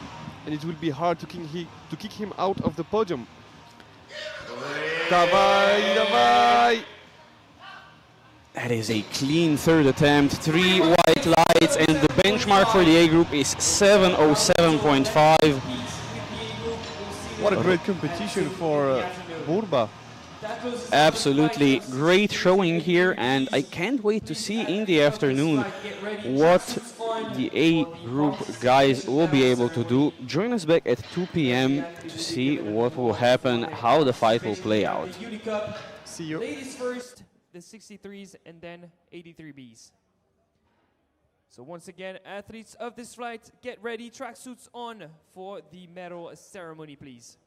And it will be hard to kick him out of the podium. Dawaj, dawaj! That is a clean third attempt, 3 white lights, and the benchmark for the A group is 707.5. What a great competition for Burba. Absolutely great showing here, and I can't wait to see in the afternoon what the A group guys will be able to do. Join us back at 2 p.m. to see what will happen, how the fight will play out. See you. Ladies first. the 63s, and then 83Bs. So once again, athletes of this flight, get ready, tracksuits on for the medal ceremony, please.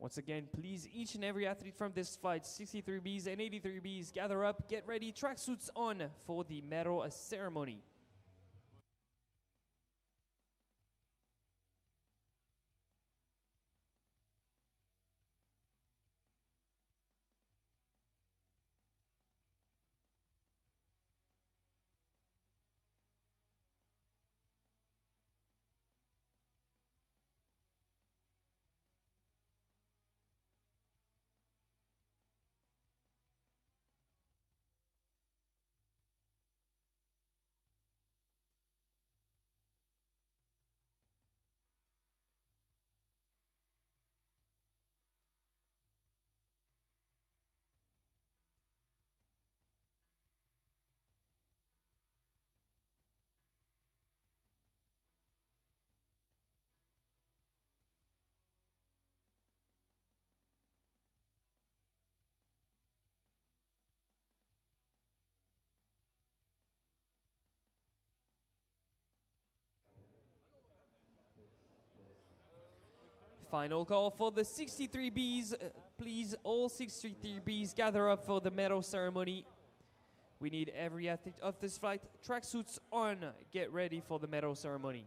Once again, please, each and every athlete from this flight, 63Bs and 83Bs, gather up, get ready, tracksuits on for the medal ceremony. Final call for the 63Bs. Please, all 63Bs gather up for the medal ceremony. We need every athlete of this flight. Tracksuits on. Get ready for the medal ceremony.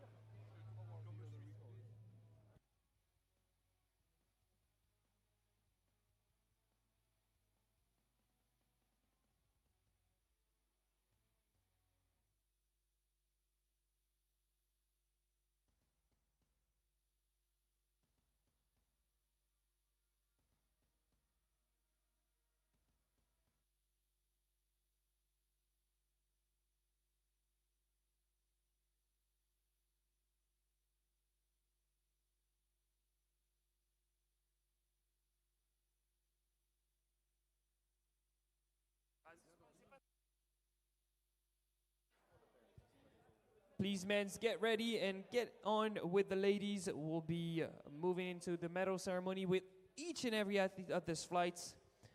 Please, men, get ready and get on with the ladies. We'll be moving into the medal ceremony with each and every athlete of this flight.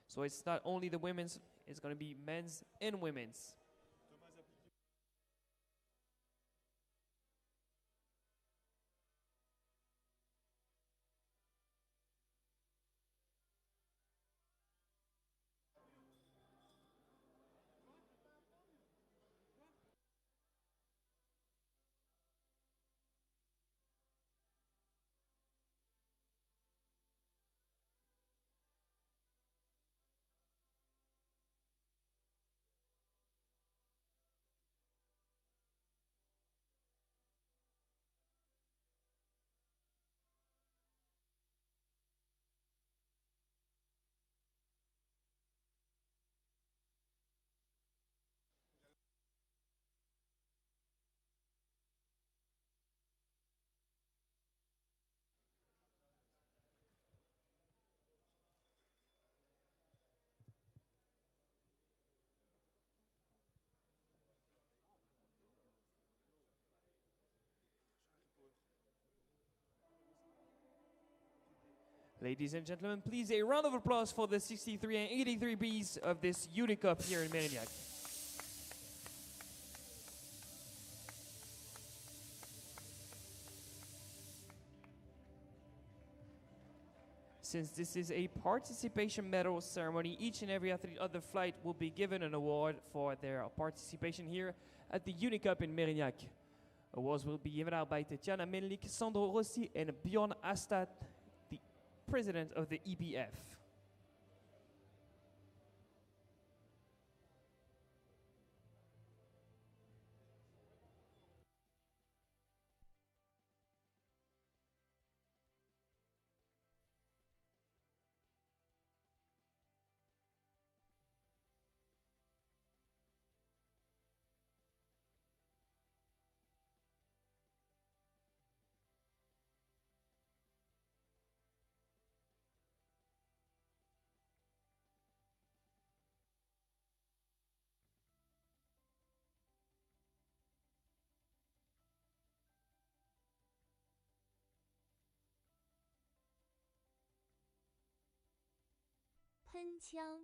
So it's not only the women's, it's going to be men's and women's. Ladies and gentlemen, please a round of applause for the 63 and 83 Bs of this Unicup here in Mérignac. Since this is a participation medal ceremony, each and every athlete of the flight will be given an award for their participation here at the Unicup in Mérignac. Awards will be given out by Tetiana Melnik, Sandro Rossi, and Bjorn Astad, the president of the EBF.喷枪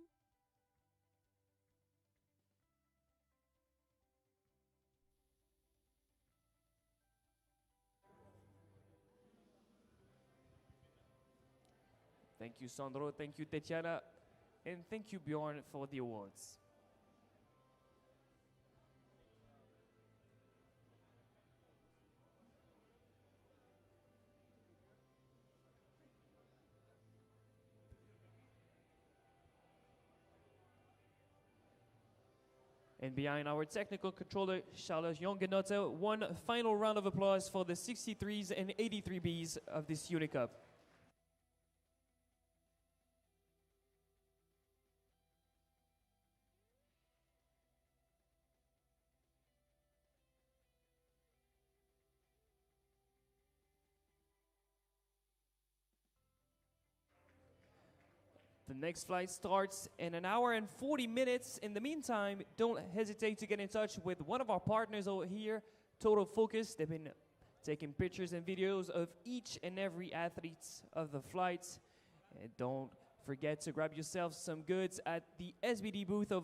Thank you, Sandro. Thank you, Tetiana. And thank you, Bjorn, for the awards. And behind our technical controller, Charles Jongenotto, one final round of applause for the 63s and 83Bs of this Unicup. The next flight starts in an hour and 40 minutes. In the meantime, don't hesitate to get in touch with one of our partners over here, Total Focus. They've been taking pictures and videos of each and every athlete of the flight. And don't forget to grab yourself some goods at the SBD booth over